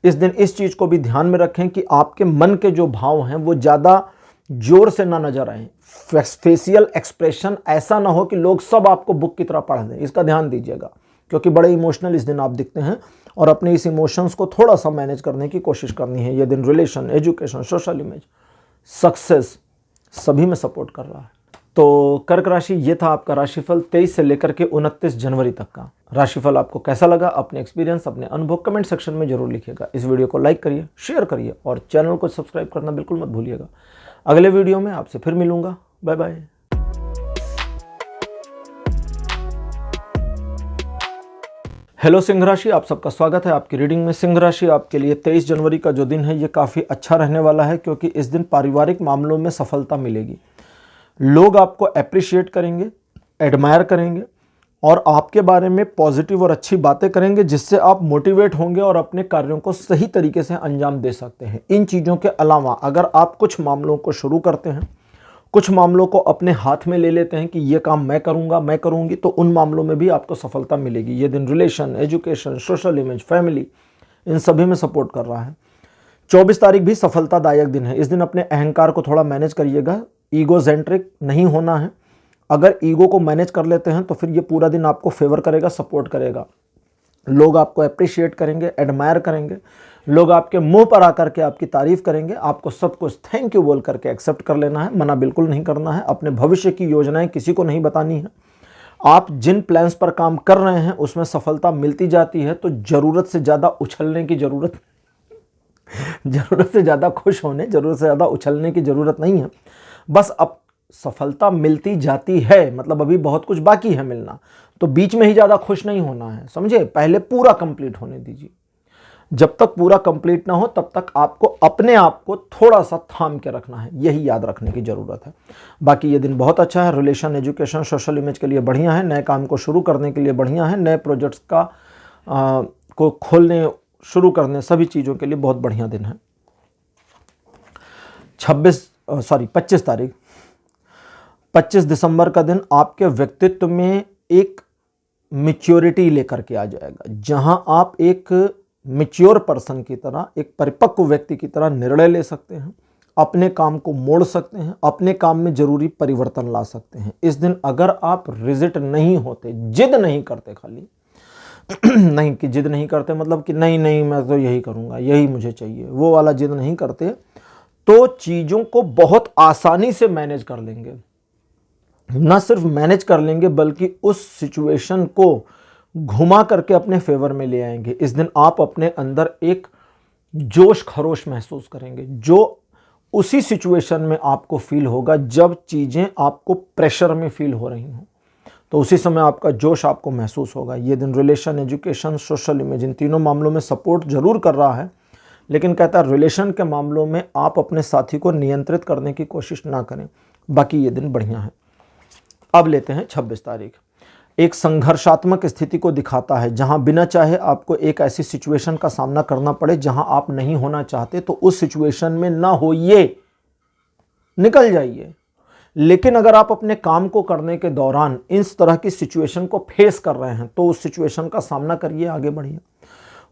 इस दिन इस चीज़ को भी ध्यान में रखें कि आपके मन के जो भाव हैं वो ज़्यादा जोर से ना नजर आए। फेशियल एक्सप्रेशन ऐसा ना हो कि लोग सब आपको बुक की तरह पढ़ दें, इसका ध्यान दीजिएगा, क्योंकि बड़े इमोशनल इस दिन आप दिखते हैं और अपने इस इमोशंस को थोड़ा सा मैनेज करने की कोशिश करनी है। ये दिन relation, education, social image, success सभी में सपोर्ट कर रहा है। तो कर्क राशि, ये था आपका राशिफल 23 से लेकर के 29 जनवरी तक का। राशिफल आपको कैसा लगा, अपने एक्सपीरियंस, अपने अनुभव कमेंट सेक्शन में जरूर लिखिएगा। इस वीडियो को लाइक करिए, शेयर करिए और चैनल को सब्सक्राइब करना बिल्कुल मत भूलिएगा। अगले वीडियो में आपसे फिर मिलूंगा। Bye bye. हेलो सिंह राशि, आप सबका स्वागत है आपकी रीडिंग में। सिंह राशि, आपके लिए 23 जनवरी का जो दिन है ये काफ़ी अच्छा रहने वाला है, क्योंकि इस दिन पारिवारिक मामलों में सफलता मिलेगी। लोग आपको अप्रिशिएट करेंगे, एडमायर करेंगे और आपके बारे में पॉजिटिव और अच्छी बातें करेंगे, जिससे आप मोटिवेट होंगे और अपने कार्यों को सही तरीके से अंजाम दे सकते हैं। इन चीज़ों के अलावा अगर आप कुछ मामलों को शुरू करते हैं, कुछ मामलों को अपने हाथ में ले लेते हैं कि ये काम मैं करूंगा, मैं करूंगी, तो उन मामलों में भी आपको सफलता मिलेगी। ये दिन relation, education, social image, family, इन सभी में सपोर्ट कर रहा है। 24 तारीख भी सफलतादायक दिन है। इस दिन अपने अहंकार को थोड़ा मैनेज करिएगा, ईगोसेंट्रिक नहीं होना है। अगर ईगो को मैनेज कर लेते हैं तो फिर ये पूरा दिन आपको फेवर करेगा, सपोर्ट करेगा। लोग आपको अप्रिशिएट करेंगे, एडमायर करेंगे, लोग आपके मुंह पर आकर के आपकी तारीफ करेंगे। आपको सब कुछ थैंक यू बोल करके एक्सेप्ट कर लेना है, मना बिल्कुल नहीं करना है। अपने भविष्य की योजनाएं किसी को नहीं बतानी है। आप जिन प्लान्स पर काम कर रहे हैं उसमें सफलता मिलती जाती है, तो जरूरत से ज़्यादा उछलने की जरूरत से ज़्यादा खुश होने, जरूरत से ज़्यादा उछलने की ज़रूरत नहीं है। बस अब सफलता मिलती जाती है, मतलब अभी बहुत कुछ बाकी है मिलना, तो बीच में ही ज़्यादा खुश नहीं होना है, समझे। पहले पूरा कंप्लीट होने दीजिए। जब तक पूरा कंप्लीट ना हो तब तक आपको अपने आप को थोड़ा सा थाम के रखना है, यही याद रखने की ज़रूरत है। बाकी ये दिन बहुत अच्छा है। रिलेशन, एजुकेशन, सोशल इमेज के लिए बढ़िया है। नए काम को शुरू करने के लिए बढ़िया है। नए प्रोजेक्ट्स को खोलने, शुरू करने, सभी चीज़ों के लिए बहुत बढ़िया दिन है। 25 दिसंबर का दिन आपके व्यक्तित्व में एक मैच्योरिटी लेकर के आ जाएगा, जहां आप एक मैच्योर पर्सन की तरह, एक परिपक्व व्यक्ति की तरह निर्णय ले सकते हैं, अपने काम को मोड़ सकते हैं, अपने काम में जरूरी परिवर्तन ला सकते हैं। इस दिन अगर आप रिजिट नहीं होते, जिद नहीं करते, खाली नहीं कि जिद नहीं करते मतलब कि नहीं नहीं मैं तो यही करूँगा, यही मुझे चाहिए, वो वाला जिद नहीं करते, तो चीज़ों को बहुत आसानी से मैनेज कर लेंगे। न सिर्फ मैनेज कर लेंगे बल्कि उस सिचुएशन को घुमा करके अपने फेवर में ले आएंगे। इस दिन आप अपने अंदर एक जोश खरोश महसूस करेंगे, जो उसी सिचुएशन में आपको फील होगा जब चीज़ें आपको प्रेशर में फील हो रही हों, तो उसी समय आपका जोश आपको महसूस होगा। ये दिन रिलेशन, एजुकेशन, सोशल इमेज, इन तीनों मामलों में सपोर्ट जरूर कर रहा है, लेकिन कहता है रिलेशन के मामलों में आप अपने साथी को नियंत्रित करने की कोशिश ना करें। बाकी ये दिन बढ़िया है। अब लेते हैं 26 तारीख। एक संघर्षात्मक स्थिति को दिखाता है, जहां बिना चाहे आपको एक ऐसी सिचुएशन का सामना करना पड़े जहां आप नहीं होना चाहते, तो उस सिचुएशन में ना होइए, निकल जाइए। लेकिन अगर आप अपने काम को करने के दौरान इस तरह की सिचुएशन को फेस कर रहे हैं तो उस सिचुएशन का सामना करिए, आगे बढ़िए।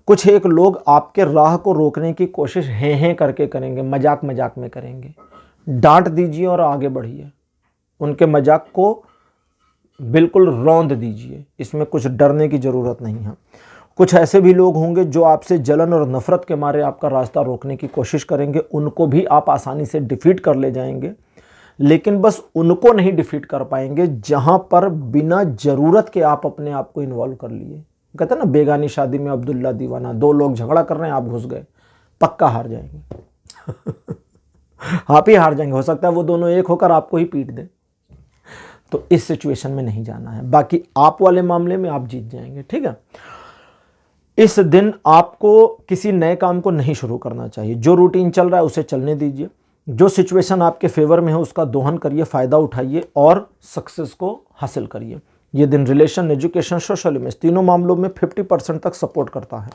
कुछ एक लोग आपके राह को रोकने की कोशिश हैं करके करेंगे, मजाक मजाक में करेंगे, डांट दीजिए और आगे बढ़िए। उनके मजाक को बिल्कुल रौंद दीजिए, इसमें कुछ डरने की ज़रूरत नहीं है। कुछ ऐसे भी लोग होंगे जो आपसे जलन और नफरत के मारे आपका रास्ता रोकने की कोशिश करेंगे, उनको भी आप आसानी से डिफीट कर ले जाएंगे। लेकिन बस उनको नहीं डिफीट कर पाएंगे जहां पर बिना ज़रूरत के आप अपने आप को इन्वॉल्व कर लिए। कहते हैं ना, बेगानी शादी में अब्दुल्ला दीवाना, दो लोग झगड़ा कर रहे हैं, आप घुस गए, पक्का हार जाएंगे। आप ही हार जाएंगे, हो सकता है वो दोनों एक होकर आपको ही पीट दें। तो इस सिचुएशन में नहीं जाना है। बाकी आप वाले मामले में आप जीत जाएंगे, ठीक है। इस दिन आपको किसी नए काम को नहीं शुरू करना चाहिए। जो रूटीन चल रहा है उसे चलने दीजिए। जो सिचुएशन आपके फेवर में है उसका दोहन करिए, फायदा उठाइए और सक्सेस को हासिल करिए। ये दिन रिलेशन, एजुकेशन, सोशल इमेज, तीनों मामलों में 50% तक सपोर्ट करता है।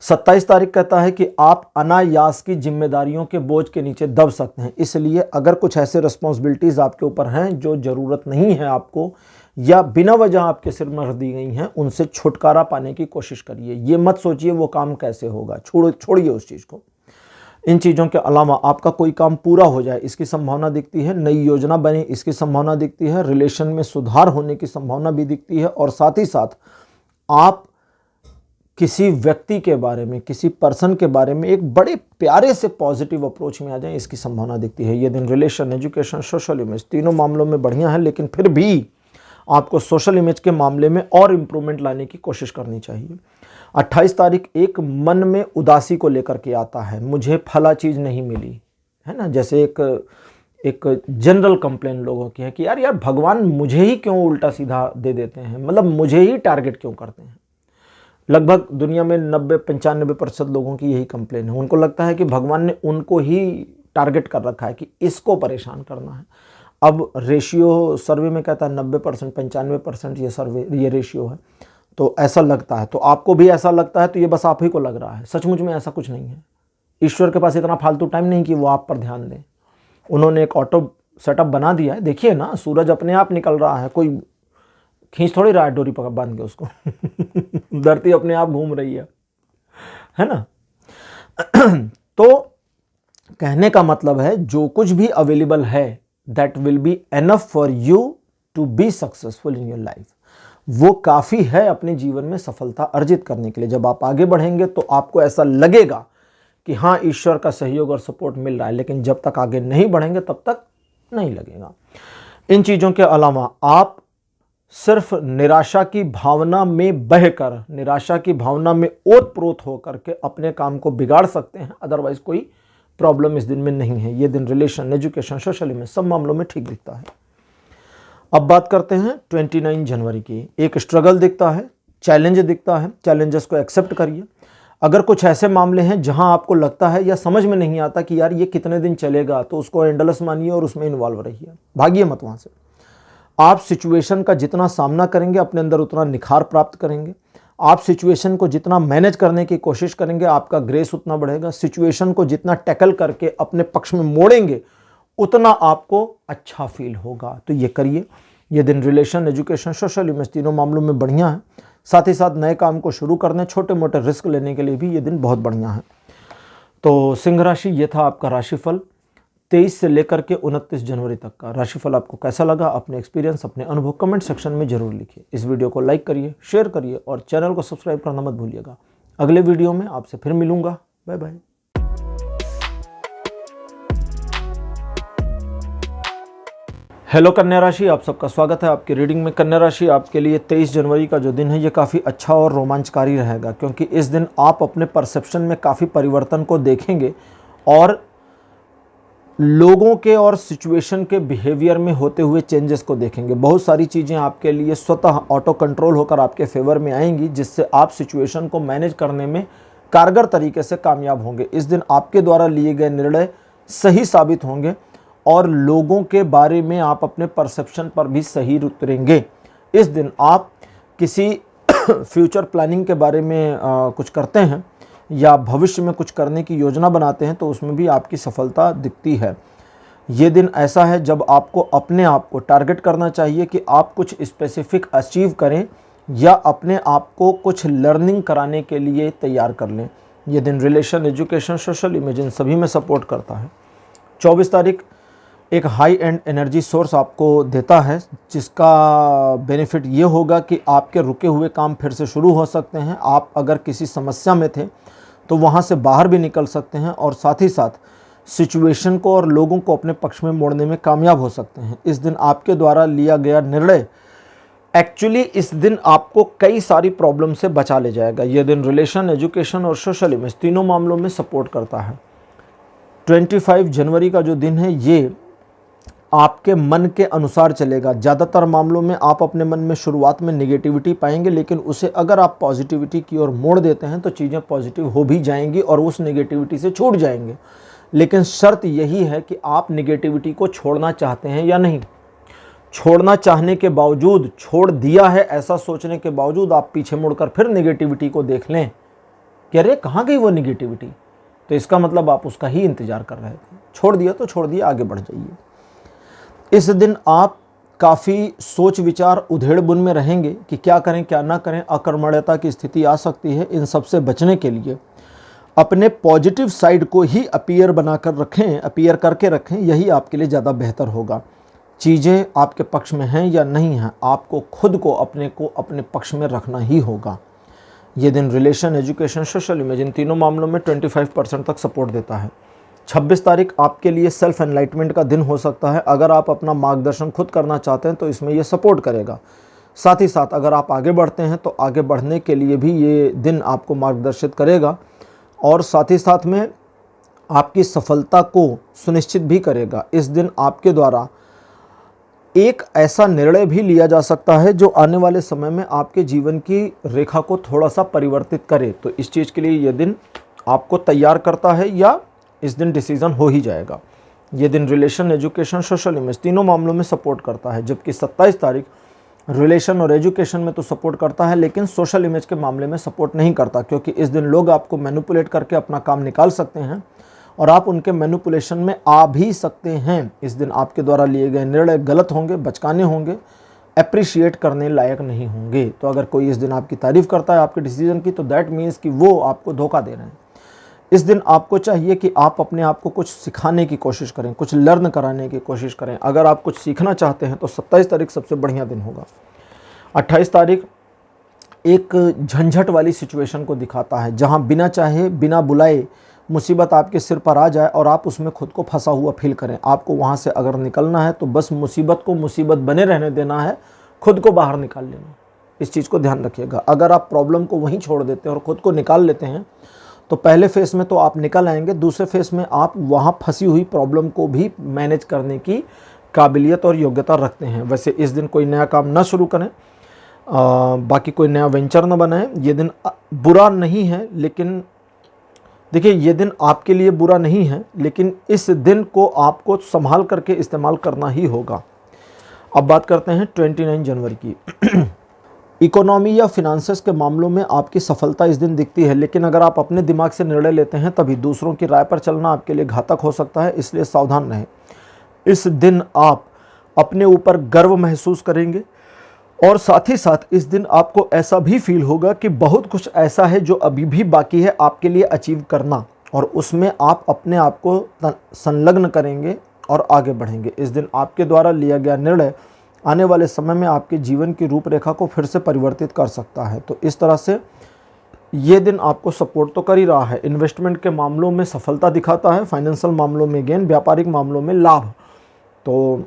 27 तारीख कहता है कि आप अनायास की जिम्मेदारियों के बोझ के नीचे दब सकते हैं, इसलिए अगर कुछ ऐसे रिस्पॉन्सिबिलिटीज़ आपके ऊपर हैं जो ज़रूरत नहीं है आपको या बिना वजह आपके सिर में रख दी गई हैं, उनसे छुटकारा पाने की कोशिश करिए। ये मत सोचिए वो काम कैसे होगा, छोड़िए उस चीज़ को। इन चीज़ों के अलावा आपका कोई काम पूरा हो जाए इसकी संभावना दिखती है, नई योजना बने इसकी संभावना दिखती है, रिलेशन में सुधार होने की संभावना भी दिखती है, और साथ ही साथ आप किसी व्यक्ति के बारे में, किसी पर्सन के बारे में एक बड़े प्यारे से पॉजिटिव अप्रोच में आ जाए, इसकी संभावना दिखती है। ये दिन रिलेशन, एजुकेशन, सोशल इमेज, तीनों मामलों में बढ़िया है, लेकिन फिर भी आपको सोशल इमेज के मामले में और इम्प्रूवमेंट लाने की कोशिश करनी चाहिए। 28 तारीख एक मन में उदासी को लेकर के आता है, मुझे फला चीज़ नहीं मिली, है ना। जैसे एक जनरल कंप्लेन लोगों की है कि यार भगवान मुझे ही क्यों उल्टा सीधा दे देते हैं, मतलब मुझे ही टारगेट क्यों करते हैं। लगभग दुनिया में 90-95% लोगों की यही कंप्लेन है। उनको लगता है कि भगवान ने उनको ही टारगेट कर रखा है कि इसको परेशान करना है। अब रेशियो सर्वे में कहता है 90%, 95% ये रेशियो है, तो ऐसा लगता है। तो आपको भी ऐसा लगता है तो ये बस आप ही को लग रहा है, सचमुच में ऐसा कुछ नहीं है। ईश्वर के पास इतना फालतू टाइम नहीं कि वो आप पर ध्यान दें। उन्होंने एक ऑटो सेटअप बना दिया है, देखिए ना, सूरज अपने आप निकल रहा है, कोई खींच थोड़ी रहा है डोरी पकड़ बांध के उसको धरती अपने आप घूम रही है ना। तो कहने का मतलब है जो कुछ भी अवेलेबल है that will be enough for you to be successful in your life, वो काफ़ी है अपने जीवन में सफलता अर्जित करने के लिए। जब आप आगे बढ़ेंगे तो आपको ऐसा लगेगा कि हाँ ईश्वर का सहयोग और सपोर्ट मिल रहा है, लेकिन जब तक आगे नहीं बढ़ेंगे तब तक नहीं लगेगा। इन चीज़ों के अलावा आप सिर्फ निराशा की भावना में बहकर, निराशा की भावना में ओतप्रोत होकर के अपने काम को बिगाड़ सकते हैं, अदरवाइज कोई प्रॉब्लम इस दिन में नहीं है। ये दिन रिलेशन, एजुकेशन, सोशली में सब मामलों में ठीक दिखता है। अब बात करते हैं 29 जनवरी की। एक स्ट्रगल दिखता है, चैलेंज दिखता है, चैलेंजेस को एक्सेप्ट करिए। अगर कुछ ऐसे मामले हैं जहां आपको लगता है या समझ में नहीं आता कि यार ये कितने दिन चलेगा, तो उसको एंडलेस मानिए और उसमें इन्वॉल्व रहिए, भागिए मत वहाँ से। आप सिचुएशन का जितना सामना करेंगे अपने अंदर उतना निखार प्राप्त करेंगे। आप सिचुएशन को जितना मैनेज करने की कोशिश करेंगे आपका ग्रेस उतना बढ़ेगा। सिचुएशन को जितना टैकल करके अपने पक्ष में मोड़ेंगे उतना आपको अच्छा फील होगा। तो ये करिए। ये दिन रिलेशन, एजुकेशन, सोशल इमेज तीनों मामलों में बढ़िया है। साथ ही साथ नए काम को शुरू करने, छोटे मोटे रिस्क लेने के लिए भी ये दिन बहुत बढ़िया है। तो सिंह राशि, ये था आपका राशिफल 23 से लेकर के 29 जनवरी तक का। राशिफल आपको कैसा लगा, अपने एक्सपीरियंस, अपने अनुभव कमेंट सेक्शन में जरूर लिखिए। इस वीडियो को लाइक करिए, शेयर करिए और चैनल को सब्सक्राइब करना मत भूलिएगा। अगले वीडियो में आपसे फिर मिलूंगा। Bye bye. हेलो कन्या राशि, आप सबका स्वागत है आपकी रीडिंग में। कन्या राशि, आपके लिए 23 जनवरी का जो दिन है ये काफ़ी अच्छा और रोमांचकारी रहेगा, क्योंकि इस दिन आप अपने परसेप्शन में काफ़ी परिवर्तन को देखेंगे और लोगों के और सिचुएशन के बिहेवियर में होते हुए चेंजेस को देखेंगे। बहुत सारी चीज़ें आपके लिए स्वतः ऑटो कंट्रोल होकर आपके फेवर में आएंगी, जिससे आप सिचुएशन को मैनेज करने में कारगर तरीके से कामयाब होंगे। इस दिन आपके द्वारा लिए गए निर्णय सही साबित होंगे और लोगों के बारे में आप अपने परसेप्शन पर भी सही उतरेंगे। इस दिन आप किसी फ्यूचर प्लानिंग के बारे में कुछ करते हैं या भविष्य में कुछ करने की योजना बनाते हैं तो उसमें भी आपकी सफलता दिखती है। ये दिन ऐसा है जब आपको अपने आप को टारगेट करना चाहिए कि आप कुछ स्पेसिफिक अचीव करें या अपने आप को कुछ लर्निंग कराने के लिए तैयार कर लें। ये दिन relation, education, social image in सभी में सपोर्ट करता है। 24 तारीख एक हाई एंड एनर्जी सोर्स आपको देता है, जिसका बेनिफिट ये होगा कि आपके रुके हुए काम फिर से शुरू हो सकते हैं। आप अगर किसी समस्या में थे तो वहाँ से बाहर भी निकल सकते हैं और साथ ही साथ सिचुएशन को और लोगों को अपने पक्ष में मोड़ने में कामयाब हो सकते हैं। इस दिन आपके द्वारा लिया गया निर्णय एक्चुअली इस दिन आपको कई सारी प्रॉब्लम से बचा ले जाएगा। यह दिन रिलेशन, एजुकेशन और सोशल इमेज तीनों मामलों में सपोर्ट करता है। 25 जनवरी का जो दिन है ये आपके मन के अनुसार चलेगा। ज़्यादातर मामलों में आप अपने मन में शुरुआत में नेगेटिविटी पाएंगे, लेकिन उसे अगर आप पॉजिटिविटी की ओर मोड़ देते हैं तो चीज़ें पॉजिटिव हो भी जाएंगी और उस नेगेटिविटी से छूट जाएंगे। लेकिन शर्त यही है कि आप नेगेटिविटी को छोड़ना चाहते हैं या नहीं। छोड़ना चाहने के बावजूद, छोड़ दिया है ऐसा सोचने के बावजूद आप पीछे मुड़कर फिर नेगेटिविटी को देख लें कि अरे कहाँ गई वो नेगेटिविटी, तो इसका मतलब आप उसका ही इंतज़ार कर रहे थे। छोड़ दिया तो छोड़ दिया, आगे बढ़ जाइए। इस दिन आप काफ़ी सोच विचार उधेड़-बुन में रहेंगे कि क्या करें क्या ना करें। अकर्मण्यता की स्थिति आ सकती है। इन सब से बचने के लिए अपने पॉजिटिव साइड को ही अपीयर बनाकर रखें, अपीयर करके रखें, यही आपके लिए ज़्यादा बेहतर होगा। चीज़ें आपके पक्ष में हैं या नहीं हैं, आपको खुद को अपने पक्ष में रखना ही होगा। ये दिन relation, education, social image in तीनों मामलों में 25% तक सपोर्ट देता है। 26 तारीख आपके लिए सेल्फ एनलाइटमेंट का दिन हो सकता है। अगर आप अपना मार्गदर्शन खुद करना चाहते हैं तो इसमें ये सपोर्ट करेगा। साथ ही साथ अगर आप आगे बढ़ते हैं तो आगे बढ़ने के लिए भी ये दिन आपको मार्गदर्शित करेगा और साथ ही साथ में आपकी सफलता को सुनिश्चित भी करेगा। इस दिन आपके द्वारा एक ऐसा निर्णय भी लिया जा सकता है जो आने वाले समय में आपके जीवन की रेखा को थोड़ा सा परिवर्तित करे। तो इस चीज़ के लिए ये दिन आपको तैयार करता है या इस दिन डिसीजन हो ही जाएगा। ये दिन रिलेशन, एजुकेशन, सोशल इमेज तीनों मामलों में सपोर्ट करता है। जबकि 27 तारीख रिलेशन और एजुकेशन में तो सपोर्ट करता है, लेकिन सोशल इमेज के मामले में सपोर्ट नहीं करता, क्योंकि इस दिन लोग आपको मैनिपुलेट करके अपना काम निकाल सकते हैं और आप उनके मैनिपुलेशन में आ भी सकते हैं। इस दिन आपके द्वारा लिए गए निर्णय गलत होंगे, बचकाने होंगे, अप्रिशिएट करने लायक नहीं होंगे। तो अगर कोई इस दिन आपकी तारीफ करता है आपके डिसीजन की, तो दैट मीन्स कि वो आपको धोखा दे रहे हैं। इस दिन आपको चाहिए कि आप अपने आप को कुछ सिखाने की कोशिश करें, कुछ लर्न कराने की कोशिश करें। अगर आप कुछ सीखना चाहते हैं तो 27 तारीख सबसे बढ़िया दिन होगा। 28 तारीख एक झंझट वाली सिचुएशन को दिखाता है, जहां बिना चाहे बिना बुलाए मुसीबत आपके सिर पर आ जाए और आप उसमें खुद को फंसा हुआ फील करें। आपको वहां से अगर निकलना है तो बस मुसीबत को मुसीबत बने रहने देना है, खुद को बाहर निकाल लेना। इस चीज़ को ध्यान रखिएगा। अगर आप प्रॉब्लम को वहीं छोड़ देते हैं और खुद को निकाल लेते हैं तो पहले फेस में तो आप निकल आएंगे, दूसरे फेस में आप वहाँ फंसी हुई प्रॉब्लम को भी मैनेज करने की काबिलियत और योग्यता रखते हैं। वैसे इस दिन कोई नया काम ना शुरू करें, बाकी कोई नया वेंचर ना बनाएं। ये दिन बुरा नहीं है, लेकिन देखिए ये दिन आपके लिए बुरा नहीं है, लेकिन इस दिन को आपको संभाल करके इस्तेमाल करना ही होगा। अब बात करते हैं 29 जनवरी की। इकोनॉमी या फिनांसेस के मामलों में आपकी सफलता इस दिन दिखती है, लेकिन अगर आप अपने दिमाग से निर्णय लेते हैं तभी दूसरों की राय पर चलना आपके लिए घातक हो सकता है, इसलिए सावधान रहें। इस दिन आप अपने ऊपर गर्व महसूस करेंगे और साथ ही साथ इस दिन आपको ऐसा भी फील होगा कि बहुत कुछ ऐसा है जो अभी भी बाकी है आपके लिए अचीव करना, और उसमें आप अपने आप को संलग्न करेंगे और आगे बढ़ेंगे। इस दिन आपके द्वारा लिया गया निर्णय आने वाले समय में आपके जीवन की रूपरेखा को फिर से परिवर्तित कर सकता है। तो इस तरह से ये दिन आपको सपोर्ट तो कर ही रहा है। इन्वेस्टमेंट के मामलों में सफलता दिखाता है, फाइनेंशियल मामलों में गेन, व्यापारिक मामलों में लाभ। तो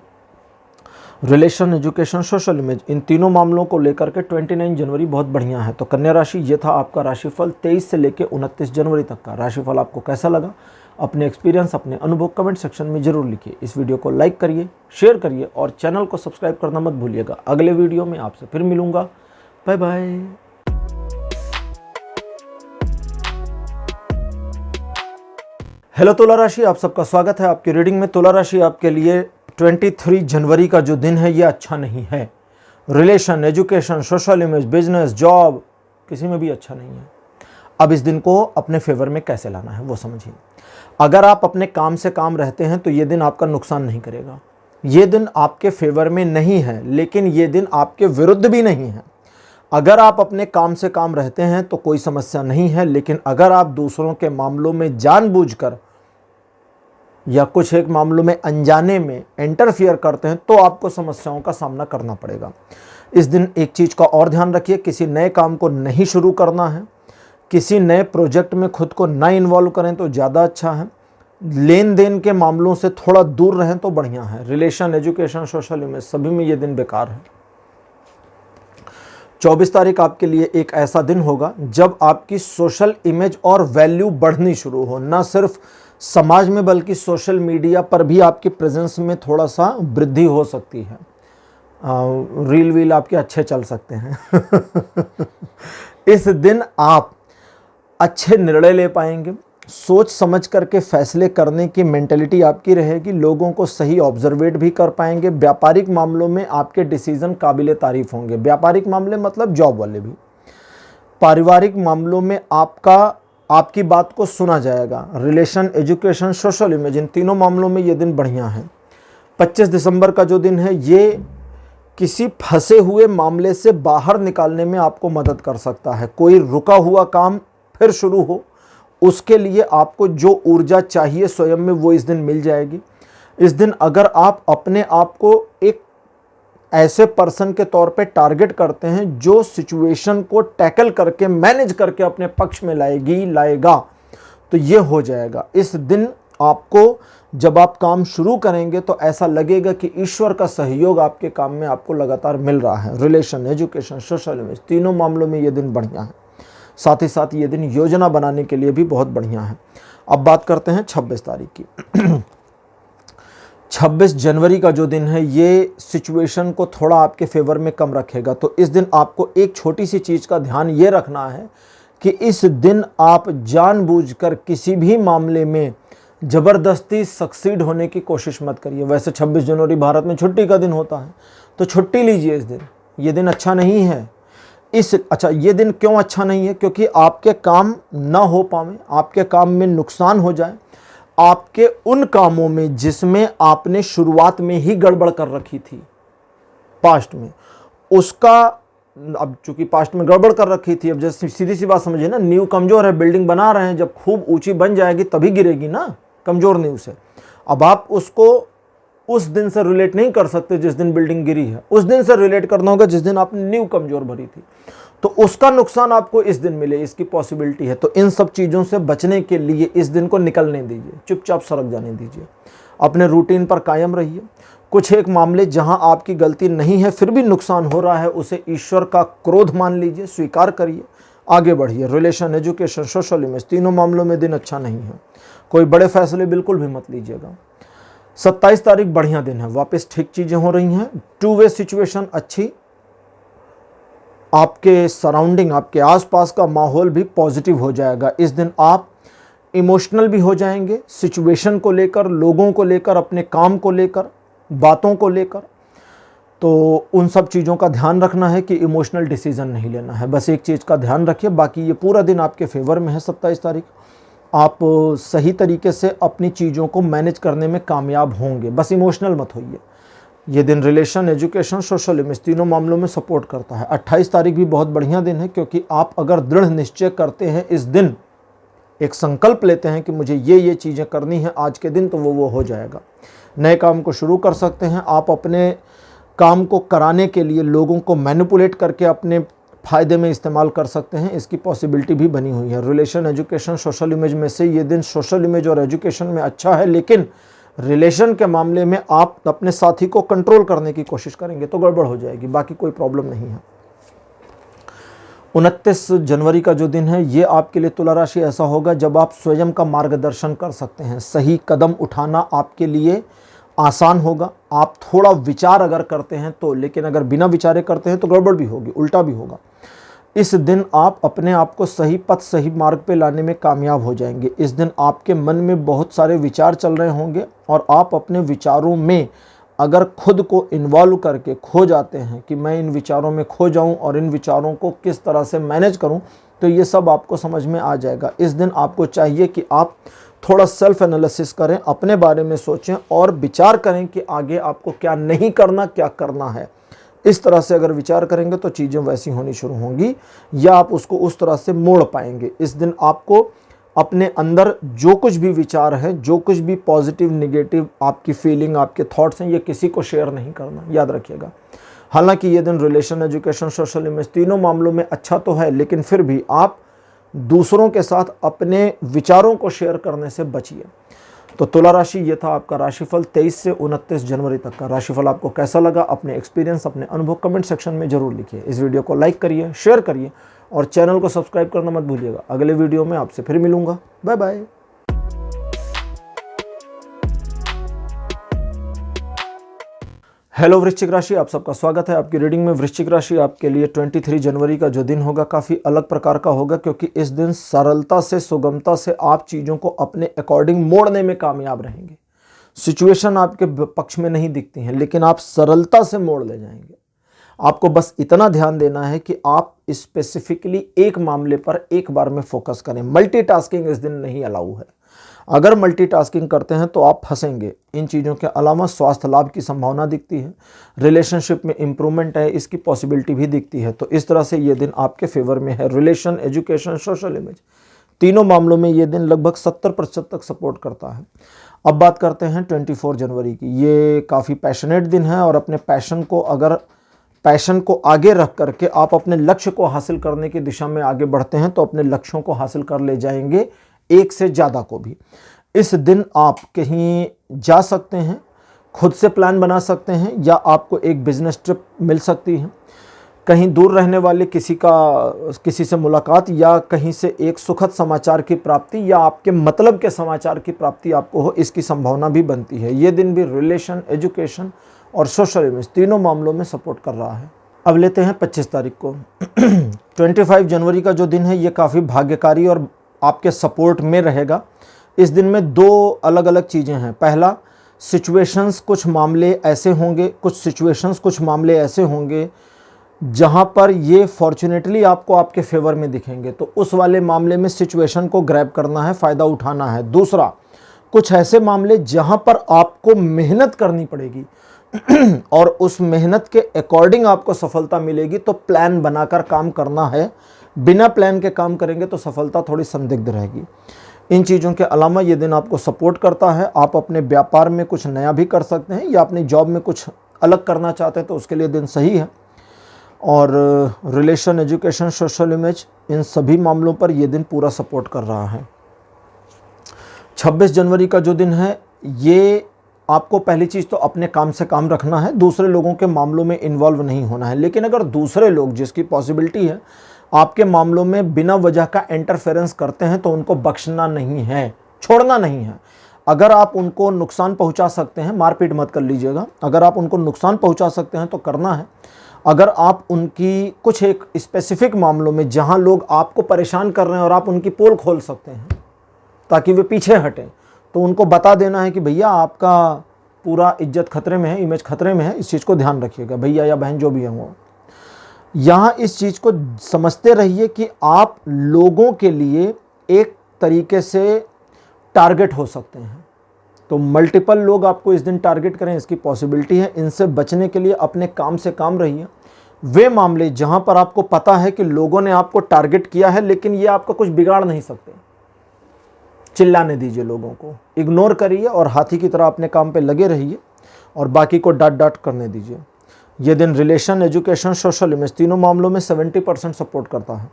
रिलेशन, एजुकेशन, सोशल इमेज, इन तीनों मामलों को लेकर के 29 जनवरी बहुत बढ़िया है। तो कन्या राशि, ये था आपका राशिफल 23 से लेकर 29 जनवरी तक का। राशिफल आपको कैसा लगा? अपने एक्सपीरियंस, अपने अनुभव कमेंट सेक्शन में जरूर लिखिए। इस वीडियो को लाइक करिए, शेयर करिए और चैनल को सब्सक्राइब करना मत भूलिएगा। अगले वीडियो में आपसे फिर मिलूंगा। Bye bye. हेलो तुला राशि, आप सबका स्वागत है आपकी रीडिंग में। तुला राशि आपके लिए 23 जनवरी का जो दिन है ये अच्छा नहीं है। Relation, education, social image, business, job, किसी में भी अच्छा नहीं है। अब इस दिन को अपने फेवर में कैसे लाना है वो समझिए। अगर आप अपने काम से काम रहते हैं तो ये दिन आपका नुकसान नहीं करेगा। ये दिन आपके फेवर में नहीं है, लेकिन ये दिन आपके विरुद्ध भी नहीं है। अगर आप अपने काम से काम रहते हैं तो कोई समस्या नहीं है, लेकिन अगर आप दूसरों के मामलों में जानबूझकर या कुछ एक मामलों में अनजाने में इंटरफियर करते हैं तो आपको समस्याओं का सामना करना पड़ेगा। इस दिन एक चीज़ का और ध्यान रखिए, किसी नए काम को नहीं शुरू करना है, किसी नए प्रोजेक्ट में खुद को ना इन्वॉल्व करें तो ज़्यादा अच्छा है। लेन देन के मामलों से थोड़ा दूर रहें तो बढ़िया है। रिलेशन, एजुकेशन, सोशल इमेज, सभी में ये दिन बेकार है। 24 तारीख आपके लिए एक ऐसा दिन होगा जब आपकी सोशल इमेज और वैल्यू बढ़नी शुरू हो, ना सिर्फ समाज में बल्कि सोशल मीडिया पर भी आपकी प्रेजेंस में थोड़ा सा वृद्धि हो सकती है। रील वील आपके अच्छे चल सकते हैं। इस दिन आप अच्छे निर्णय ले पाएंगे, सोच समझ करके फैसले करने की मेंटेलिटी आपकी रहेगी, लोगों को सही ऑब्जर्वेट भी कर पाएंगे। व्यापारिक मामलों में आपके डिसीजन काबिले तारीफ होंगे। व्यापारिक मामले मतलब जॉब वाले भी। पारिवारिक मामलों में आपकी बात को सुना जाएगा। रिलेशन, एजुकेशन, सोशल इमेज, इन तीनों मामलों में ये दिन बढ़िया है। 25 दिसंबर का जो दिन है ये किसी फंसे हुए मामले से बाहर निकालने में आपको मदद कर सकता है। कोई रुका हुआ काम फिर शुरू हो, उसके लिए आपको जो ऊर्जा चाहिए स्वयं में वो इस दिन मिल जाएगी। इस दिन अगर आप अपने आप को एक ऐसे पर्सन के तौर पे टारगेट करते हैं जो सिचुएशन को टैकल करके मैनेज करके अपने पक्ष में लाएगा, तो ये हो जाएगा। इस दिन आपको जब आप काम शुरू करेंगे तो ऐसा लगेगा कि ईश्वर का सहयोग आपके काम में आपको लगातार मिल रहा है। रिलेशन, एजुकेशन, सोशल इमेज, तीनों मामलों में ये दिन बढ़िया है। साथ ही साथ ये दिन योजना बनाने के लिए भी बहुत बढ़िया है। अब बात करते हैं 26 तारीख की। 26 जनवरी का जो दिन है ये सिचुएशन को थोड़ा आपके फेवर में कम रखेगा। तो इस दिन आपको एक छोटी सी चीज़ का ध्यान ये रखना है कि इस दिन आप जानबूझकर किसी भी मामले में ज़बरदस्ती सक्सीड होने की कोशिश मत करिए। वैसे 26 जनवरी भारत में छुट्टी का दिन होता है, तो छुट्टी लीजिए इस दिन। ये दिन अच्छा नहीं है। ये दिन क्यों अच्छा नहीं है? क्योंकि आपके काम ना हो पाए, आपके काम में नुकसान हो जाए, आपके उन कामों में जिसमें आपने शुरुआत में ही गड़बड़ कर रखी थी पास्ट में, उसका अब चूंकि पास्ट में गड़बड़ कर रखी थी, अब जैसे सीधी सी बात समझिए ना, नींव कमजोर है, बिल्डिंग बना रहे हैं, जब खूब ऊंची बन जाएगी तभी गिरेगी ना, कमजोर नींव से। अब आप उसको उस दिन से रिलेट नहीं कर सकते जिस दिन बिल्डिंग गिरी है, उस दिन से रिलेट करना होगा जिस दिन आपने नींव कमजोर भरी थी, तो उसका नुकसान आपको इस दिन मिले, इसकी पॉसिबिलिटी है। तो इन सब चीज़ों से बचने के लिए इस दिन को निकलने दीजिए, चुपचाप सरक जाने दीजिए, अपने रूटीन पर कायम रहिए। कुछ एक मामले जहां आपकी गलती नहीं है फिर भी नुकसान हो रहा है, उसे ईश्वर का क्रोध मान लीजिए, स्वीकार करिए, आगे बढ़िए। रिलेशन, एजुकेशन, सोशल इमेज, तीनों मामलों में दिन अच्छा नहीं है। कोई बड़े फैसले बिल्कुल भी मत लीजिएगा। 27 तारीख बढ़िया दिन है, वापस ठीक चीज़ें हो रही हैं, टू वे सिचुएशन अच्छी, आपके सराउंडिंग, आपके आसपास का माहौल भी पॉजिटिव हो जाएगा। इस दिन आप इमोशनल भी हो जाएंगे, सिचुएशन को लेकर, लोगों को लेकर, अपने काम को लेकर, बातों को लेकर। तो उन सब चीज़ों का ध्यान रखना है कि इमोशनल डिसीजन नहीं लेना है, बस एक चीज़ का ध्यान रखिए। बाकी ये पूरा दिन आपके फेवर में है। 27 तारीख आप सही तरीके से अपनी चीज़ों को मैनेज करने में कामयाब होंगे, बस इमोशनल मत होइए। ये दिन रिलेशन, एजुकेशन, सोशल इमेज तीनों मामलों में सपोर्ट करता है। 28 तारीख भी बहुत बढ़िया दिन है, क्योंकि आप अगर दृढ़ निश्चय करते हैं इस दिन, एक संकल्प लेते हैं कि मुझे ये चीज़ें करनी है आज के दिन, तो वो हो जाएगा। नए काम को शुरू कर सकते हैं आप। अपने काम को कराने के लिए लोगों को मैनिपुलेट करके अपने फ़ायदे में इस्तेमाल कर सकते हैं, इसकी पॉसिबिलिटी भी बनी हुई है। रिलेशन, एजुकेशन, सोशल इमेज में से ये दिन सोशल इमेज और एजुकेशन में अच्छा है, लेकिन रिलेशन के मामले में आप अपने साथी को कंट्रोल करने की कोशिश करेंगे तो गड़बड़ हो जाएगी, बाकी कोई प्रॉब्लम नहीं है। 29 जनवरी का जो दिन है ये आपके लिए तुला राशि ऐसा होगा जब आप स्वयं का मार्गदर्शन कर सकते हैं। सही कदम उठाना आपके लिए आसान होगा। आप थोड़ा विचार अगर करते हैं तो, लेकिन अगर बिना विचारे करते हैं तो गड़बड़ भी होगी, उल्टा भी होगा। इस दिन आप अपने आप को सही पथ, सही मार्ग पे लाने में कामयाब हो जाएंगे। इस दिन आपके मन में बहुत सारे विचार चल रहे होंगे और आप अपने विचारों में अगर खुद को इन्वॉल्व करके खो जाते हैं कि मैं इन विचारों में खो जाऊं और इन विचारों को किस तरह से मैनेज करूं, तो ये सब आपको समझ में आ जाएगा। इस दिन आपको चाहिए कि आप थोड़ा सेल्फ एनालिसिस करें, अपने बारे में सोचें और विचार करें कि आगे आपको क्या नहीं करना, क्या करना है। इस तरह से अगर विचार करेंगे तो चीज़ें वैसी होनी शुरू होंगी या आप उसको उस तरह से मोड़ पाएंगे। इस दिन आपको अपने अंदर जो कुछ भी विचार है, जो कुछ भी पॉजिटिव, नेगेटिव आपकी फीलिंग, आपके थॉट्स हैं, ये किसी को शेयर नहीं करना, याद रखिएगा। हालांकि ये दिन रिलेशन, एजुकेशन, सोशल इमेज तीनों मामलों में अच्छा तो है, लेकिन फिर भी आप दूसरों के साथ अपने विचारों को शेयर करने से बचिए। तो तुला राशि ये था आपका राशिफल 23 से 29 जनवरी तक का। राशिफल आपको कैसा लगा, अपने एक्सपीरियंस, अपने अनुभव कमेंट सेक्शन में जरूर लिखिए। इस वीडियो को लाइक करिए, शेयर करिए और चैनल को सब्सक्राइब करना मत भूलिएगा। अगले वीडियो में आपसे फिर मिलूंगा। Bye bye. हेलो वृश्चिक राशि, आप सबका स्वागत है आपकी रीडिंग में। वृश्चिक राशि आपके लिए 23 जनवरी का जो दिन होगा काफ़ी अलग प्रकार का होगा, क्योंकि इस दिन सरलता से, सुगमता से आप चीज़ों को अपने अकॉर्डिंग मोड़ने में कामयाब रहेंगे। सिचुएशन आपके पक्ष में नहीं दिखती हैं, लेकिन आप सरलता से मोड़ ले जाएंगे। आपको बस इतना ध्यान देना है कि आप स्पेसिफिकली एक मामले पर एक बार में फोकस करें। मल्टीटास्किंग इस दिन नहीं अलाउ है। अगर मल्टीटास्किंग करते हैं तो आप फंसेंगे। इन चीज़ों के अलावा स्वास्थ्य लाभ की संभावना दिखती है, रिलेशनशिप में इंप्रूवमेंट है, इसकी पॉसिबिलिटी भी दिखती है। तो इस तरह से ये दिन आपके फेवर में है। रिलेशन, एजुकेशन, सोशल इमेज तीनों मामलों में ये दिन लगभग 70% तक सपोर्ट करता है। अब बात करते हैं 24 जनवरी की। ये काफ़ी पैशनेट दिन है और अपने पैशन को आगे रख करके आप अपने लक्ष्य को हासिल करने की दिशा में आगे बढ़ते हैं तो अपने लक्ष्यों को हासिल कर ले जाएंगे, एक से ज़्यादा को भी। इस दिन आप कहीं जा सकते हैं, खुद से प्लान बना सकते हैं, या आपको एक बिजनेस ट्रिप मिल सकती है, कहीं दूर रहने वाले किसी से मुलाकात, या कहीं से एक सुखद समाचार की प्राप्ति, या आपके मतलब के समाचार की प्राप्ति आपको हो, इसकी संभावना भी बनती है। ये दिन भी रिलेशन, एजुकेशन और सोशल इमेज तीनों मामलों में सपोर्ट कर रहा है। अब लेते हैं 25 तारीख को। 25 जनवरी का जो दिन है ये काफ़ी भाग्यकारी और आपके सपोर्ट में रहेगा। इस दिन में दो अलग अलग चीज़ें हैं। पहला, कुछ मामले ऐसे होंगे जहां पर ये फॉर्चुनेटली आपको आपके फेवर में दिखेंगे, तो उस वाले मामले में सिचुएशन को ग्रैब करना है, फ़ायदा उठाना है। दूसरा, कुछ ऐसे मामले जहां पर आपको मेहनत करनी पड़ेगी और उस मेहनत के अकॉर्डिंग आपको सफलता मिलेगी, तो प्लान बनाकर काम करना है। बिना प्लान के काम करेंगे तो सफलता थोड़ी संदिग्ध रहेगी। इन चीज़ों के अलावा ये दिन आपको सपोर्ट करता है। आप अपने व्यापार में कुछ नया भी कर सकते हैं या अपनी जॉब में कुछ अलग करना चाहते हैं तो उसके लिए दिन सही है। और रिलेशन, एजुकेशन, सोशल इमेज, इन सभी मामलों पर यह दिन पूरा सपोर्ट कर रहा है। 26 जनवरी का जो दिन है, ये आपको पहली चीज़ तो अपने काम से काम रखना है, दूसरे लोगों के मामलों में इन्वॉल्व नहीं होना है। लेकिन अगर दूसरे लोग, जिसकी पॉसिबिलिटी है, आपके मामलों में बिना वजह का इंटरफेरेंस करते हैं तो उनको बख्शना नहीं है, छोड़ना नहीं है। अगर आप उनको नुकसान पहुंचा सकते हैं, मारपीट मत कर लीजिएगा, अगर आप उनको नुकसान पहुंचा सकते हैं तो करना है। अगर आप उनकी कुछ एक स्पेसिफिक मामलों में जहां लोग आपको परेशान कर रहे हैं और आप उनकी पोल खोल सकते हैं ताकि वे पीछे हटें, तो उनको बता देना है कि भैया आपका पूरा इज्जत खतरे में है, इमेज खतरे में है, इस चीज़ को ध्यान रखिएगा, भैया या बहन जो भी है वो। यहाँ इस चीज़ को समझते रहिए कि आप लोगों के लिए एक तरीके से टारगेट हो सकते हैं। तो मल्टीपल लोग आपको इस दिन टारगेट करें, इसकी पॉसिबिलिटी है। इनसे बचने के लिए अपने काम से काम रहिए। वे मामले जहां पर आपको पता है कि लोगों ने आपको टारगेट किया है लेकिन ये आपका कुछ बिगाड़ नहीं सकते, चिल्लाने दीजिए लोगों को, इग्नोर करिए और हाथी की तरह अपने काम पे लगे रहिए और बाकी को डांट डांट करने दीजिए। ये दिन रिलेशन, एजुकेशन, सोशल इमेज, तीनों मामलों में 70% सपोर्ट करता है।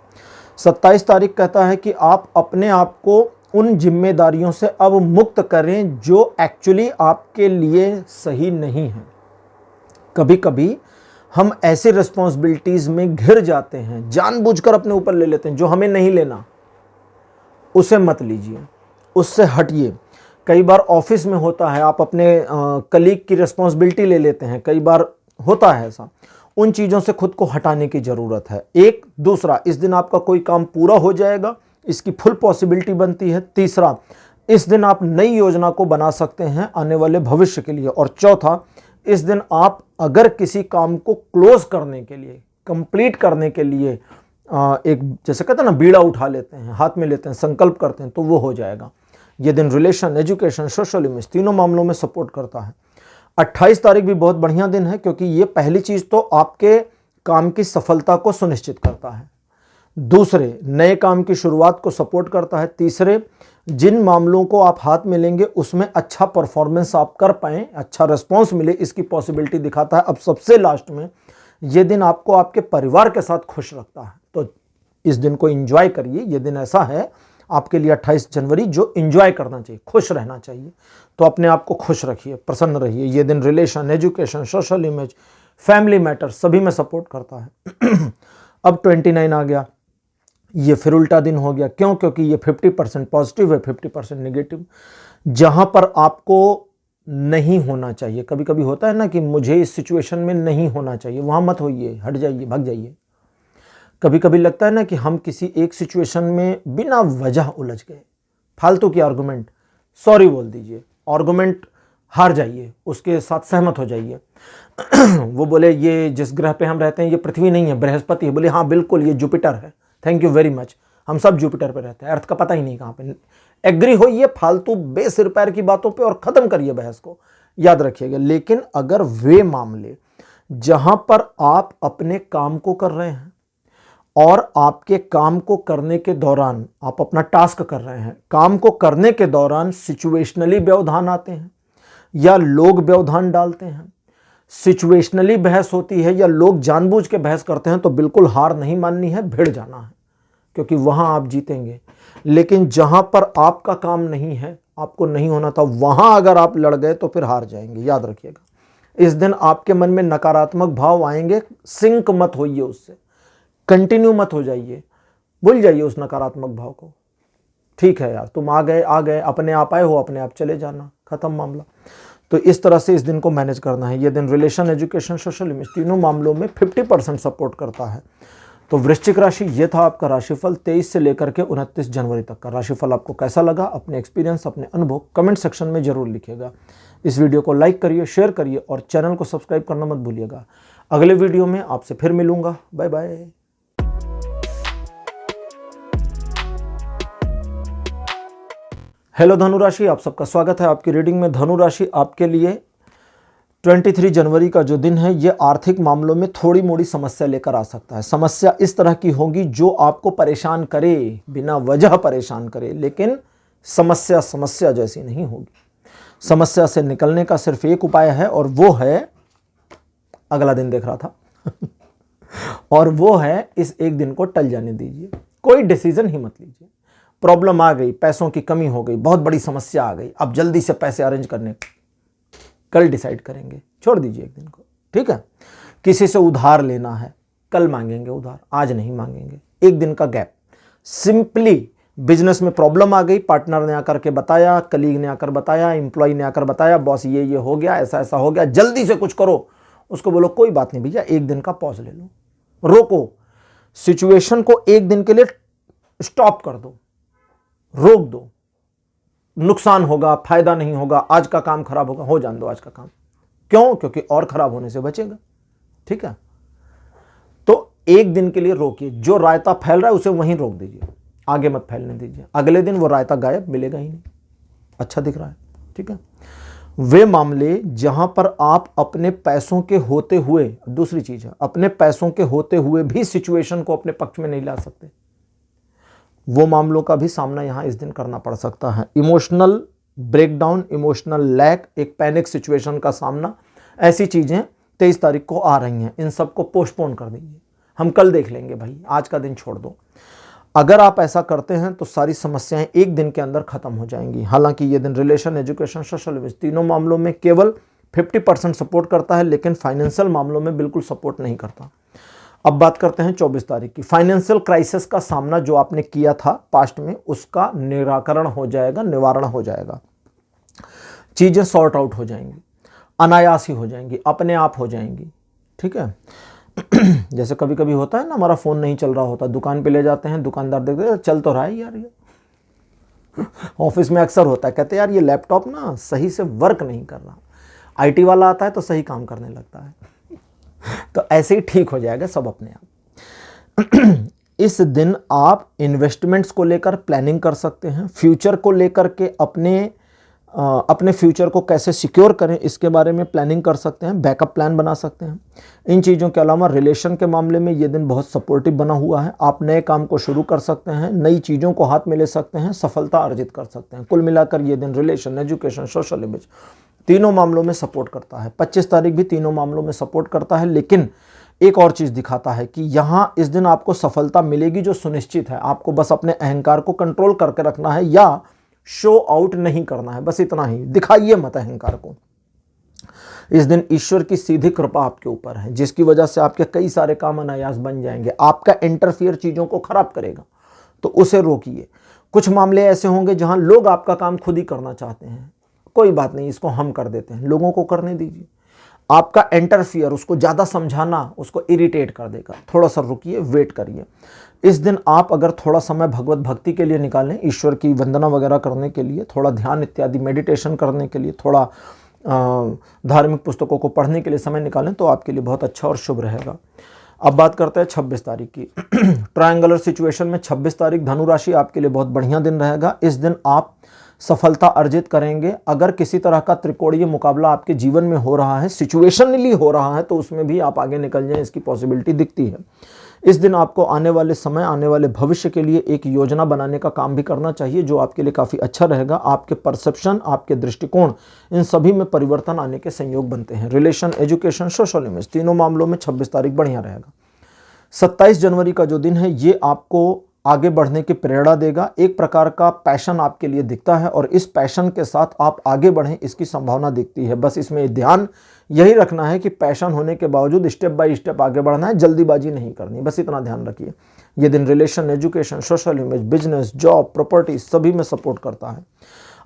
27 तारीख कहता है कि आप अपने आप को उन जिम्मेदारियों से अब मुक्त करें जो एक्चुअली आपके लिए सही नहीं है। कभी कभी हम ऐसी रिस्पॉन्सिबिलिटीज में घिर जाते हैं, जानबूझकर अपने ऊपर ले लेते हैं जो हमें नहीं लेना। उसे मत लीजिए, उससे हटिए। कई बार ऑफिस में होता है, आप अपने कलीग की रिस्पॉन्सिबिलिटी ले लेते हैं, कई बार होता है ऐसा। उन चीज़ों से खुद को हटाने की ज़रूरत है। एक दूसरा, इस दिन आपका कोई काम पूरा हो जाएगा, इसकी फुल पॉसिबिलिटी बनती है। तीसरा, इस दिन आप नई योजना को बना सकते हैं आने वाले भविष्य के लिए। और चौथा, इस दिन आप अगर किसी काम को क्लोज करने के लिए, कंप्लीट करने के लिए एक, जैसे कहते हैं ना, बीड़ा उठा लेते हैं, हाथ में लेते हैं, संकल्प करते हैं, तो वो हो जाएगा। ये दिन रिलेशन, एजुकेशन, सोशल इमेज, तीनों मामलों में सपोर्ट करता है। 28 तारीख भी बहुत बढ़िया दिन है क्योंकि ये पहली चीज़ तो आपके काम की सफलता को सुनिश्चित करता है। दूसरे, नए काम की शुरुआत को सपोर्ट करता है। तीसरे, जिन मामलों को आप हाथ में लेंगे उसमें अच्छा परफॉर्मेंस आप कर पाएँ, अच्छा रिस्पॉन्स मिले, इसकी पॉसिबिलिटी दिखाता है। अब सबसे लास्ट में, ये दिन आपको आपके परिवार के साथ खुश रखता है, तो इस दिन को एंजॉय करिए। ये दिन ऐसा है आपके लिए 28 जनवरी जो एंजॉय करना चाहिए, खुश रहना चाहिए। तो अपने आप को खुश रखिए, प्रसन्न रहिए। ये दिन relation, education, social image, family matter सभी में सपोर्ट करता है। अब 29 आ गया, ये फिर उल्टा दिन हो गया। क्यों? क्योंकि ये 50% पॉजिटिव है, 50% नेगेटिव। जहां पर आपको नहीं होना चाहिए, कभी कभी होता है ना कि मुझे इस सिचुएशन में नहीं होना चाहिए, वहां मत होइए, हट जाइए, भाग जाइए। कभी कभी लगता है ना कि हम किसी एक सिचुएशन में बिना वजह उलझ गए, फालतू की आर्गुमेंट, सॉरी बोल दीजिए, आर्गुमेंट हार जाइए, उसके साथ सहमत हो जाइए। वो बोले ये जिस ग्रह पे हम रहते हैं ये पृथ्वी नहीं है, बृहस्पति है। बोले हाँ बिल्कुल ये जुपिटर है, थैंक यू वेरी मच, हम सब जुपिटर पे रहते हैं, अर्थ का पता ही नहीं कहाँ पे। एग्री होइए फालतू बेसिर पैर की बातों पे और ख़त्म करिए बहस को, याद रखिएगा। लेकिन अगर वे मामले जहाँ पर आप अपने काम को कर रहे हैं और आपके काम को करने के दौरान आप अपना टास्क कर रहे हैं, काम को करने के दौरान सिचुएशनली व्यवधान आते हैं या लोग व्यवधान डालते हैं, सिचुएशनली बहस होती है या लोग जानबूझ के बहस करते हैं, तो बिल्कुल हार नहीं माननी है, भिड़ जाना है, क्योंकि वहां आप जीतेंगे। लेकिन जहां पर आपका काम नहीं है, आपको नहीं होना था, वहां अगर आप लड़ गए तो फिर हार जाएंगे, याद रखिएगा। इस दिन आपके मन में नकारात्मक भाव आएंगे, सिंक मत होइए उससे, कंटिन्यू मत हो जाइए, भूल जाइए उस नकारात्मक भाव को। ठीक है यार, तुम आ गए, अपने आप आए हो, अपने आप चले जाना, खत्म मामला। तो इस तरह से इस दिन को मैनेज करना है। ये दिन रिलेशन, एजुकेशन, सोशल इमेज तीनों मामलों में 50% सपोर्ट करता है। तो वृश्चिक राशि, ये था आपका राशिफल 23 से लेकर के 29 जनवरी तक का। राशिफल आपको कैसा लगा, अपने एक्सपीरियंस, अपने अनुभव कमेंट सेक्शन में जरूर लिखिएगा। इस वीडियो को लाइक करिए, शेयर करिए और चैनल को सब्सक्राइब करना मत भूलिएगा। अगले वीडियो में आपसे फिर मिलूंगा। Bye bye. हेलो धनु राशि, आप सबका स्वागत है आपकी रीडिंग में। धनु राशि आपके लिए 23 जनवरी का जो दिन है ये आर्थिक मामलों में थोड़ी मोड़ी समस्या लेकर आ सकता है। समस्या इस तरह की होगी जो आपको परेशान करे, बिना वजह परेशान करे, लेकिन समस्या जैसी नहीं होगी। समस्या से निकलने का सिर्फ एक उपाय है और वो है, अगला दिन देख रहा था और वो है इस एक दिन को टल जाने दीजिए। कोई डिसीजन ही मत लीजिए। प्रॉब्लम आ गई, पैसों की कमी हो गई, बहुत बड़ी समस्या आ गई, अब जल्दी से पैसे अरेंज करने, कल डिसाइड करेंगे, छोड़ दीजिए एक दिन को, ठीक है। किसी से उधार लेना है, कल मांगेंगे उधार, आज नहीं मांगेंगे, एक दिन का गैप। सिंपली बिजनेस में प्रॉब्लम आ गई, पार्टनर ने आकर के बताया, कलीग ने आकर बताया, एम्प्लॉय ने आकर बताया, बॉस ये हो गया, ऐसा ऐसा हो गया, जल्दी से कुछ करो। उसको बोलो कोई बात नहीं भैया, एक दिन का पॉज ले लो, रोको, सिचुएशन को एक दिन के लिए स्टॉप कर दो, रोक दो। नुकसान होगा, फायदा नहीं होगा, आज का काम खराब होगा, हो जान दो आज का काम। क्यों? क्योंकि और खराब होने से बचेगा, ठीक है। तो एक दिन के लिए रोकिए, जो रायता फैल रहा है उसे वहीं रोक दीजिए, आगे मत फैलने दीजिए। अगले दिन वो रायता गायब, मिलेगा ही नहीं, अच्छा दिख रहा है, ठीक है। वे मामले जहां पर आप अपने पैसों के होते हुए, दूसरी चीज है, अपने पैसों के होते हुए भी सिचुएशन को अपने पक्ष में नहीं ला सकते, वो मामलों का भी सामना यहां इस दिन करना पड़ सकता है। इमोशनल ब्रेकडाउन, इमोशनल लैक, एक पैनिक सिचुएशन का सामना, ऐसी चीजें 23 तारीख को आ रही हैं। इन सबको पोस्टपोन कर दीजिए, हम कल देख लेंगे भाई, आज का दिन छोड़ दो। अगर आप ऐसा करते हैं तो सारी समस्याएं एक दिन के अंदर खत्म हो जाएंगी। हालांकि ये दिन रिलेशन, एजुकेशन, सोशल, तीनों मामलों में केवल 50% सपोर्ट करता है, लेकिन फाइनेंशियल मामलों में बिल्कुल सपोर्ट नहीं करता। अब बात करते हैं 24 तारीख की। फाइनेंशियल क्राइसिस का सामना जो आपने किया था पास्ट में, उसका निराकरण हो जाएगा, निवारण हो जाएगा, चीजें सॉर्ट आउट हो जाएंगी, अनायास ही हो जाएंगी, अपने आप हो जाएंगी, ठीक है। जैसे कभी कभी होता है ना, हमारा फोन नहीं चल रहा होता, दुकान पे ले जाते हैं, दुकानदार देखते हैं चल तो रहा है यार ये। ऑफिस में अक्सर होता है, कहते हैं यार ये लैपटॉप ना सही से वर्क नहीं कर रहा। आईटी वाला आता है तो सही काम करने लगता है। तो ऐसे ही ठीक हो जाएगा सब अपने आप। इस दिन आप इन्वेस्टमेंट्स को लेकर प्लानिंग कर सकते हैं, फ्यूचर को लेकर के अपने फ्यूचर को कैसे सिक्योर करें इसके बारे में प्लानिंग कर सकते हैं, बैकअप प्लान बना सकते हैं। इन चीज़ों के अलावा रिलेशन के मामले में ये दिन बहुत सपोर्टिव बना हुआ है। आप नए काम को शुरू कर सकते हैं, नई चीज़ों को हाथ में ले सकते हैं, सफलता अर्जित कर सकते हैं। कुल मिलाकर ये दिन रिलेशन, एजुकेशन, सोशल इमेज तीनों मामलों में सपोर्ट करता है। 25 तारीख भी तीनों मामलों में सपोर्ट करता है, लेकिन एक और चीज़ दिखाता है कि यहाँ इस दिन आपको सफलता मिलेगी जो सुनिश्चित है। आपको बस अपने अहंकार को कंट्रोल करके रखना है या शो आउट नहीं करना है, बस इतना ही। दिखाइए मत अहंकार को। इस दिन ईश्वर की सीधी कृपा आपके ऊपर है, जिसकी वजह से आपके कई सारे काम अनायास बन जाएंगे। आपका इंटरफियर चीज़ों को खराब करेगा, तो उसे रोकिए। कुछ मामले ऐसे होंगे जहां लोग आपका काम खुद ही करना चाहते हैं, कोई बात नहीं, इसको हम कर देते हैं, लोगों को करने दीजिए। आपका इंटरफियर, उसको ज़्यादा समझाना उसको इरिटेट कर देगा, थोड़ा सा रुकिए, वेट करिए। इस दिन आप अगर थोड़ा समय भगवत भक्ति के लिए निकालें, ईश्वर की वंदना वगैरह करने के लिए, थोड़ा ध्यान इत्यादि मेडिटेशन करने के लिए, थोड़ा धार्मिक पुस्तकों को पढ़ने के लिए समय निकालें, तो आपके लिए बहुत अच्छा और शुभ रहेगा। अब बात करते हैं 26 तारीख की। ट्रायंगुलर सिचुएशन में 26 तारीख धनु राशि आपके लिए बहुत बढ़िया दिन रहेगा। इस दिन आप सफलता अर्जित करेंगे। अगर किसी तरह का त्रिकोणीय मुकाबला आपके जीवन में हो रहा है, सिचुएशनली हो रहा है, तो उसमें भी आप आगे निकल जाएं, इसकी पॉसिबिलिटी दिखती है। इस दिन आपको आने वाले समय, आने वाले भविष्य के लिए एक योजना बनाने का काम भी करना चाहिए, जो आपके लिए काफ़ी अच्छा रहेगा। आपके परसेप्शन, आपके दृष्टिकोण, इन सभी में परिवर्तन आने के संयोग बनते हैं। रिलेशन, एजुकेशन, सोशल इमेज तीनों मामलों में 26 तारीख बढ़िया रहेगा। 27 जनवरी का जो दिन है ये आपको आगे बढ़ने की प्रेरणा देगा। एक प्रकार का पैशन आपके लिए दिखता है और इस पैशन के साथ आप आगे बढ़ें इसकी संभावना दिखती है। बस इसमें ध्यान यही रखना है कि पैशन होने के बावजूद स्टेप बाय स्टेप आगे बढ़ना है, जल्दीबाजी नहीं करनी, बस इतना ध्यान रखिए। ये दिन relation, education, social image, business, job, property सभी में सपोर्ट करता है।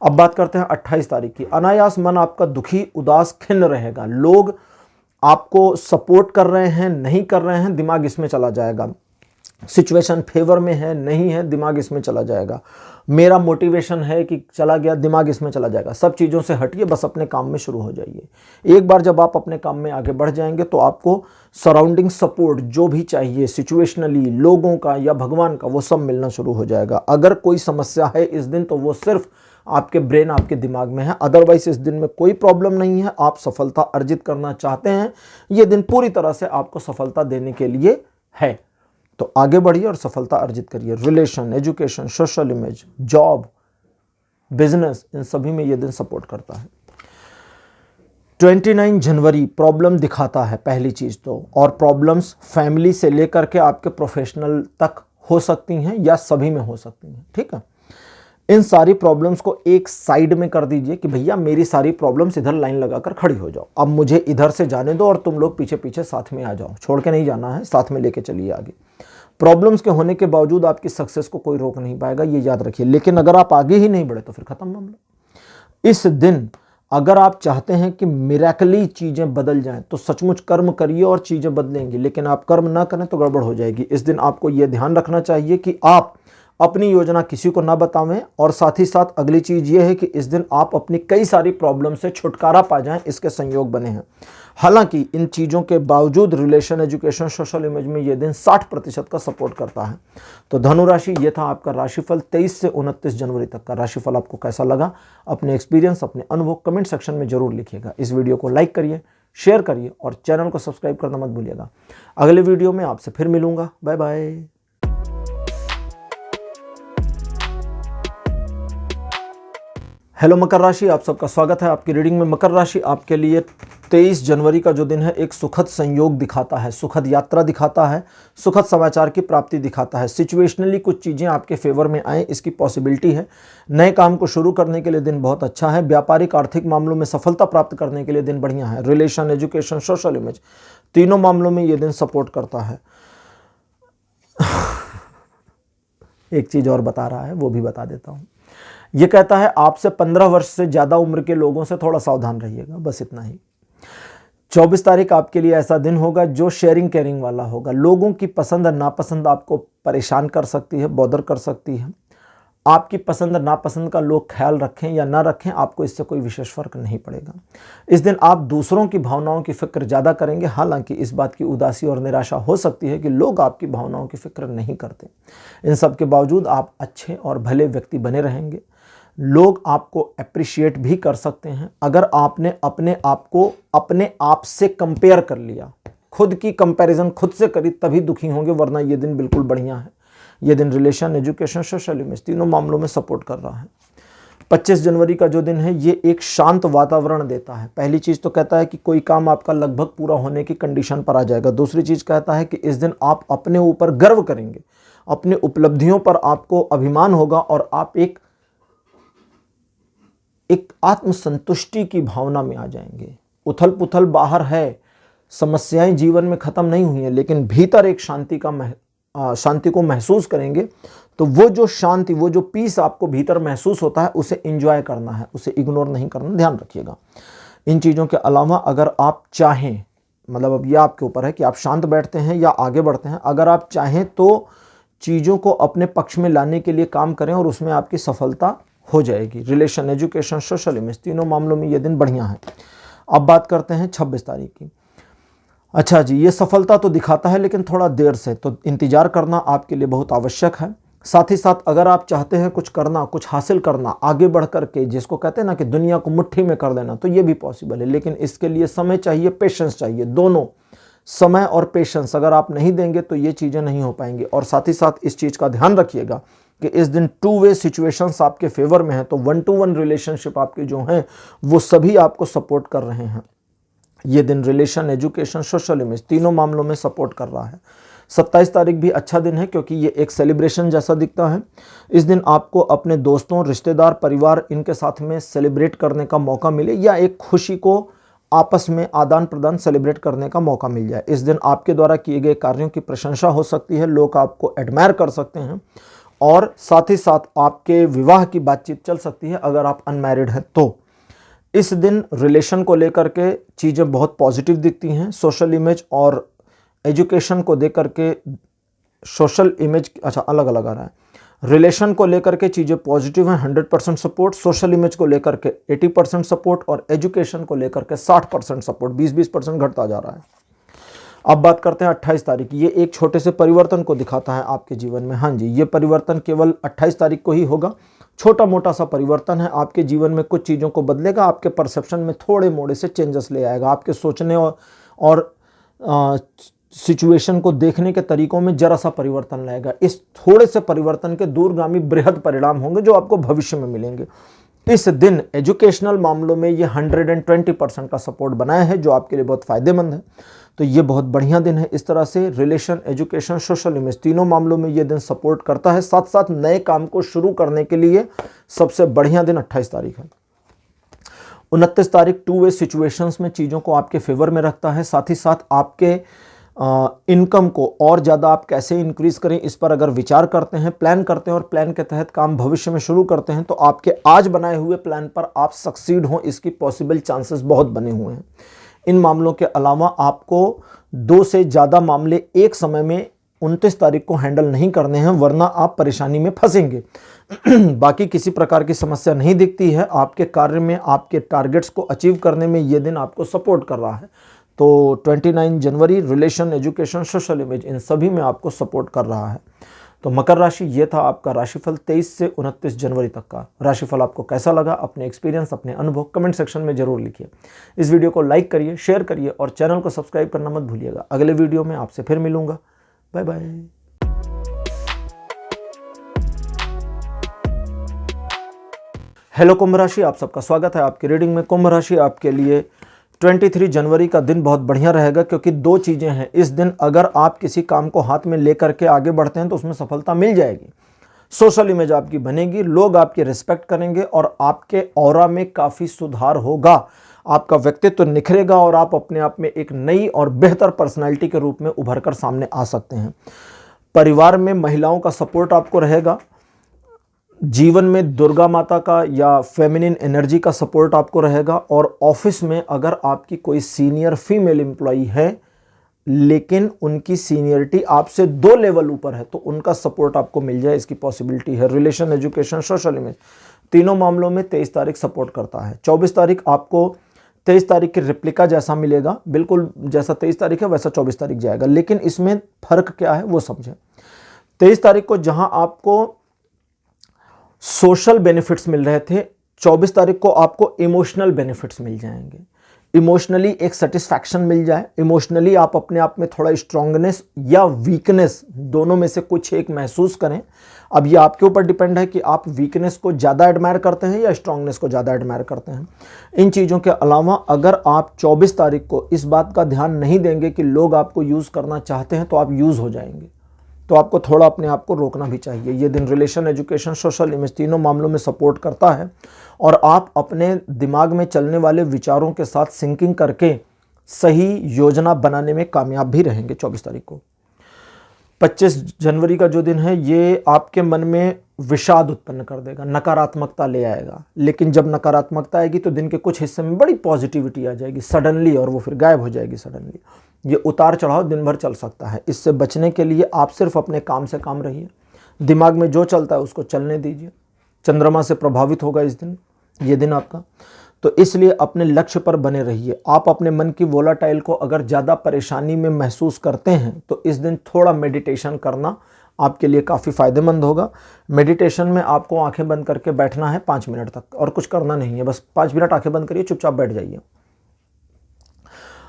अब बात करते हैं 28 तारीख की। अनायास मन आपका दुखी, उदास, खिन्न रहेगा। लोग आपको सपोर्ट कर रहे हैं, नहीं कर रहे हैं, दिमाग इसमें चला जाएगा। सिचुएशन फेवर में है, नहीं है, दिमाग इसमें चला जाएगा। मेरा मोटिवेशन है कि चला गया, दिमाग इसमें चला जाएगा। सब चीज़ों से हटिए, बस अपने काम में शुरू हो जाइए। एक बार जब आप अपने काम में आगे बढ़ जाएंगे तो आपको सराउंडिंग सपोर्ट जो भी चाहिए, सिचुएशनली, लोगों का या भगवान का, वो सब मिलना शुरू हो जाएगा। अगर कोई समस्या है इस दिन तो वो सिर्फ आपके ब्रेन, आपके दिमाग में है। अदरवाइज इस दिन में कोई प्रॉब्लम नहीं है। आप सफलता अर्जित करना चाहते हैं, ये दिन पूरी तरह से आपको सफलता देने के लिए है। तो आगे बढ़िए और सफलता अर्जित करिए। Relation, education, social image, job, business, इन सभी में ये दिन सपोर्ट करता है। 29 जनवरी प्रॉब्लम दिखाता है पहली चीज तो, और प्रॉब्लम्स फैमिली से लेकर के आपके प्रोफेशनल तक हो सकती हैं या सभी में हो सकती हैं। ठीक है, इन सारी प्रॉब्लम्स को एक साइड में कर दीजिए कि भैया मेरी सारी प्रॉब्लम्स इधर लाइन लगाकर खड़ी हो जाओ, अब मुझे इधर से जाने दो और तुम लोग पीछे पीछे साथ में आ जाओ। छोड़ के नहीं जाना है, साथ में लेके चलिए आगे। प्रॉब्लम्स के होने के बावजूद आपकी सक्सेस को कोई रोक नहीं पाएगा, ये याद रखिए। लेकिन अगर आप आगे ही नहीं बढ़े तो फिर खत्म मामला। इस दिन अगर आप चाहते हैं कि मिरेकली चीजें बदल जाएं तो सचमुच कर्म करिए और चीजें बदलेंगी। लेकिन आप कर्म ना करें तो गड़बड़ हो जाएगी। इस दिन आपको यह ध्यान रखना चाहिए कि आप अपनी योजना किसी को ना बतावें, और साथ ही साथ अगली चीज ये है कि इस दिन आप अपनी कई सारी प्रॉब्लम से छुटकारा पा जाएं, इसके संयोग बने हैं। हालांकि इन चीजों के बावजूद रिलेशन, एजुकेशन, सोशल इमेज में ये दिन 60% का सपोर्ट करता है। तो धनु राशि, ये था आपका राशिफल 23 से 29 जनवरी तक का। राशिफल आपको कैसा लगा, अपने एक्सपीरियंस, अपने अनुभव कमेंट सेक्शन में जरूर लिखिएगा। इस वीडियो को लाइक करिए, शेयर करिए और चैनल को सब्सक्राइब करना मत भूलिएगा। अगले वीडियो में आपसे फिर मिलूंगा। Bye bye. हेलो मकर राशि, आप सबका स्वागत है आपकी रीडिंग में। मकर राशि आपके लिए 23 जनवरी का जो दिन है एक सुखद संयोग दिखाता है, सुखद यात्रा दिखाता है, सुखद समाचार की प्राप्ति दिखाता है। सिचुएशनली कुछ चीज़ें आपके फेवर में आए, इसकी पॉसिबिलिटी है। नए काम को शुरू करने के लिए दिन बहुत अच्छा है। व्यापारिक आर्थिक मामलों में सफलता प्राप्त करने के लिए दिन बढ़िया है। रिलेशन, एजुकेशन, सोशल इमेज, तीनों मामलों में ये दिन सपोर्ट करता है। एक चीज़ और बता रहा है, वो भी बता देता हूँ। ये कहता है आपसे 15 वर्ष से ज़्यादा उम्र के लोगों से थोड़ा सावधान रहिएगा, बस इतना ही। 24 तारीख आपके लिए ऐसा दिन होगा जो शेयरिंग केयरिंग वाला होगा। लोगों की पसंद नापसंद आपको परेशान कर सकती है, बॉदर कर सकती है। आपकी पसंद नापसंद का लोग ख्याल रखें या ना रखें, आपको इससे कोई विशेष फर्क नहीं पड़ेगा। इस दिन आप दूसरों की भावनाओं की फिक्र ज़्यादा करेंगे। हालांकि इस बात की उदासी और निराशा हो सकती है कि लोग आपकी भावनाओं की फिक्र नहीं करते। इन सब के बावजूद आप अच्छे और भले व्यक्ति बने रहेंगे। लोग आपको अप्रिशिएट भी कर सकते हैं। अगर आपने अपने आप को अपने आप से कंपेयर कर लिया, खुद की कंपैरिजन खुद से करी, तभी दुखी होंगे, वरना ये दिन बिल्कुल बढ़िया है। ये दिन रिलेशन, एजुकेशन, सोशल इमेज तीनों मामलों में सपोर्ट कर रहा है। 25 जनवरी का जो दिन है ये एक शांत वातावरण देता है। पहली चीज़ तो कहता है कि कोई काम आपका लगभग पूरा होने की कंडीशन पर आ जाएगा। दूसरी चीज़ कहता है कि इस दिन आप अपने ऊपर गर्व करेंगे, अपने उपलब्धियों पर आपको अभिमान होगा और आप एक आत्मसंतुष्टि की भावना में आ जाएंगे। उथल पुथल बाहर है, समस्याएं जीवन में खत्म नहीं हुई हैं, लेकिन भीतर एक शांति को महसूस करेंगे। तो वो जो शांति, वो जो पीस आपको भीतर महसूस होता है, उसे एंजॉय करना है, उसे इग्नोर नहीं करना, ध्यान रखिएगा। इन चीज़ों के अलावा अगर आप चाहें, मतलब अब ये आपके ऊपर है कि आप शांत बैठते हैं या आगे बढ़ते हैं। अगर आप चाहें तो चीज़ों को अपने पक्ष में लाने के लिए काम करें और उसमें आपकी सफलता हो जाएगी। रिलेशन, एजुकेशन, सोशल इमेज तीनों मामलों में ये दिन बढ़िया है। अब बात करते हैं 26 तारीख की। अच्छा जी, ये सफलता तो दिखाता है लेकिन थोड़ा देर से, तो इंतजार करना आपके लिए बहुत आवश्यक है। साथ ही साथ अगर आप चाहते हैं कुछ करना, कुछ हासिल करना, आगे बढ़ करके, जिसको कहते हैं ना कि दुनिया को मुट्ठी में कर देना, तो ये भी पॉसिबल है। लेकिन इसके लिए समय चाहिए, पेशेंस चाहिए। दोनों समय और पेशेंस अगर आप नहीं देंगे तो ये चीज़ें नहीं हो पाएंगी। और साथ ही साथ इस चीज़ का ध्यान रखिएगा कि इस दिन 2 वे सिचुएशंस आपके फेवर में है। तो 1-to-1 रिलेशनशिप आपके जो हैं वो सभी आपको सपोर्ट कर रहे हैं। ये दिन रिलेशन, एजुकेशन, सोशल इमेज तीनों मामलों में सपोर्ट कर रहा है। 27 तारीख भी अच्छा दिन है क्योंकि ये एक सेलिब्रेशन जैसा दिखता है। इस दिन आपको अपने दोस्तों, रिश्तेदार, परिवार, इनके साथ में सेलिब्रेट करने का मौका मिले या एक खुशी को आपस में आदान प्रदान सेलिब्रेट करने का मौका मिल जाए। इस दिन आपके द्वारा किए गए कार्यों की प्रशंसा हो सकती है, लोग आपको एडमायर कर सकते हैं और साथ ही साथ आपके विवाह की बातचीत चल सकती है अगर आप अनमैरिड हैं तो। इस दिन रिलेशन को लेकर के चीज़ें बहुत पॉजिटिव दिखती हैं। सोशल इमेज और एजुकेशन को देकर के सोशल इमेज अच्छा अलग अलग आ रहा है। रिलेशन को लेकर के चीज़ें पॉजिटिव हैं, 100% सपोर्ट। सोशल इमेज को लेकर के 80% सपोर्ट और एजुकेशन को लेकर के 60% सपोर्ट, 20-20% घटता जा रहा है। अब बात करते हैं 28 तारीख। ये एक छोटे से परिवर्तन को दिखाता है आपके जीवन में। हाँ जी, ये परिवर्तन केवल 28 तारीख को ही होगा। छोटा मोटा सा परिवर्तन है, आपके जीवन में कुछ चीज़ों को बदलेगा, आपके परसेप्शन में थोड़े मोड़े से चेंजेस ले आएगा, आपके सोचने और सिचुएशन को देखने के तरीकों में जरा सा परिवर्तन लाएगा। इस थोड़े से परिवर्तन के दूरगामी बृहद परिणाम होंगे जो आपको भविष्य में मिलेंगे। इस दिन एजुकेशनल मामलों में ये 120% का सपोर्ट बनाया है, जो आपके लिए बहुत फायदेमंद है। तो ये बहुत बढ़िया दिन है। इस तरह से रिलेशन, एजुकेशन, सोशल इमेज, तीनों मामलों में ये दिन सपोर्ट करता है। साथ साथ नए काम को शुरू करने के लिए सबसे बढ़िया दिन 28 तारीख है। 29 तारीख टू वे सिचुएशंस में चीज़ों को आपके फेवर में रखता है। साथ ही साथ आपके इनकम को और ज़्यादा आप कैसे इंक्रीज करें, इस पर अगर विचार करते हैं, प्लान करते हैं और प्लान के तहत काम भविष्य में शुरू करते हैं, तो आपके आज बनाए हुए प्लान पर आप सक्सीड हों, इसकी पॉसिबल चांसेस बहुत बने हुए हैं। इन मामलों के अलावा आपको 2 से ज़्यादा मामले एक समय में 29 तारीख को हैंडल नहीं करने हैं, वरना आप परेशानी में फंसेंगे। बाकी किसी प्रकार की समस्या नहीं दिखती है। आपके कार्य में, आपके टारगेट्स को अचीव करने में ये दिन आपको सपोर्ट कर रहा है। तो 29 जनवरी रिलेशन, एजुकेशन, सोशल इमेज, इन सभी में आपको सपोर्ट कर रहा है। तो मकर राशि, ये था आपका राशिफल 23 से 29 जनवरी तक का। राशिफल आपको कैसा लगा, अपने एक्सपीरियंस, अपने अनुभव कमेंट सेक्शन में जरूर लिखिए। इस वीडियो को लाइक करिए, शेयर करिए और चैनल को सब्सक्राइब करना मत भूलिएगा। अगले वीडियो में आपसे फिर मिलूंगा। Bye bye. हेलो कुंभ राशि, आप सबका स्वागत है आपकी रीडिंग में। कुंभ राशि आपके लिए 23 जनवरी का दिन बहुत बढ़िया रहेगा, क्योंकि 2 चीज़ें हैं। इस दिन अगर आप किसी काम को हाथ में लेकर के आगे बढ़ते हैं तो उसमें सफलता मिल जाएगी। सोशल इमेज आपकी बनेगी, लोग आपकी रिस्पेक्ट करेंगे और आपके ऑरा में काफ़ी सुधार होगा। आपका व्यक्तित्व निखरेगा और आप अपने आप में एक नई और बेहतर पर्सनैलिटी के रूप में उभर कर सामने आ सकते हैं। परिवार में महिलाओं का सपोर्ट आपको रहेगा। जीवन में दुर्गा माता का या फेमिनिन एनर्जी का सपोर्ट आपको रहेगा। और ऑफिस में अगर आपकी कोई सीनियर फीमेल एम्प्लॉई है लेकिन उनकी सीनियरिटी आपसे 2 लेवल ऊपर है, तो उनका सपोर्ट आपको मिल जाए, इसकी पॉसिबिलिटी है। रिलेशन, एजुकेशन, सोशल इमेज, तीनों मामलों में 23 तारीख सपोर्ट करता है। 24 तारीख आपको 23 तारीख की रिप्लिका जैसा मिलेगा, बिल्कुल जैसा 23 तारीख है वैसा 24 तारीख जाएगा, लेकिन इसमें फर्क क्या है वो समझें। 23 तारीख को जहां आपको सोशल बेनिफिट्स मिल रहे थे, 24 तारीख को आपको इमोशनल बेनिफिट्स मिल जाएंगे। इमोशनली एक सेटिस्फैक्शन मिल जाए, इमोशनली आप अपने आप में थोड़ा स्ट्रांगनेस या वीकनेस, दोनों में से कुछ एक महसूस करें। अब ये आपके ऊपर डिपेंड है कि आप वीकनेस को ज़्यादा एडमायर करते हैं या स्ट्रांगनेस को ज़्यादा एडमायर करते हैं। इन चीज़ों के अलावा अगर आप 24 तारीख को इस बात का ध्यान नहीं देंगे कि लोग आपको यूज़ करना चाहते हैं, तो आप यूज़ हो जाएंगे। तो आपको थोड़ा अपने आप को रोकना भी चाहिए। ये दिन रिलेशन, एजुकेशन, सोशल इमेज, तीनों मामलों में सपोर्ट करता है और आप अपने दिमाग में चलने वाले विचारों के साथ सिंकिंग करके सही योजना बनाने में कामयाब भी रहेंगे। 24 तारीख को 25 जनवरी का जो दिन है, ये आपके मन में विषाद उत्पन्न कर देगा, नकारात्मकता ले आएगा। लेकिन जब नकारात्मकता आएगी तो दिन के कुछ हिस्से में बड़ी पॉजिटिविटी आ जाएगी सडनली, और वो फिर गायब हो जाएगी सडनली। ये उतार चढ़ाव दिन भर चल सकता है। इससे बचने के लिए आप सिर्फ अपने काम से काम रहिए, दिमाग में जो चलता है उसको चलने दीजिए। चंद्रमा से प्रभावित होगा इस दिन, ये दिन आपका, तो इसलिए अपने लक्ष्य पर बने रहिए। आप अपने मन की वोलाटाइल को अगर ज़्यादा परेशानी में महसूस करते हैं तो इस दिन थोड़ा मेडिटेशन करना आपके लिए काफ़ी फ़ायदेमंद होगा। मेडिटेशन में आपको आंखें बंद करके बैठना है 5 मिनट तक, और कुछ करना नहीं है, बस 5 मिनट आंखें बंद करिए, चुपचाप बैठ जाइए।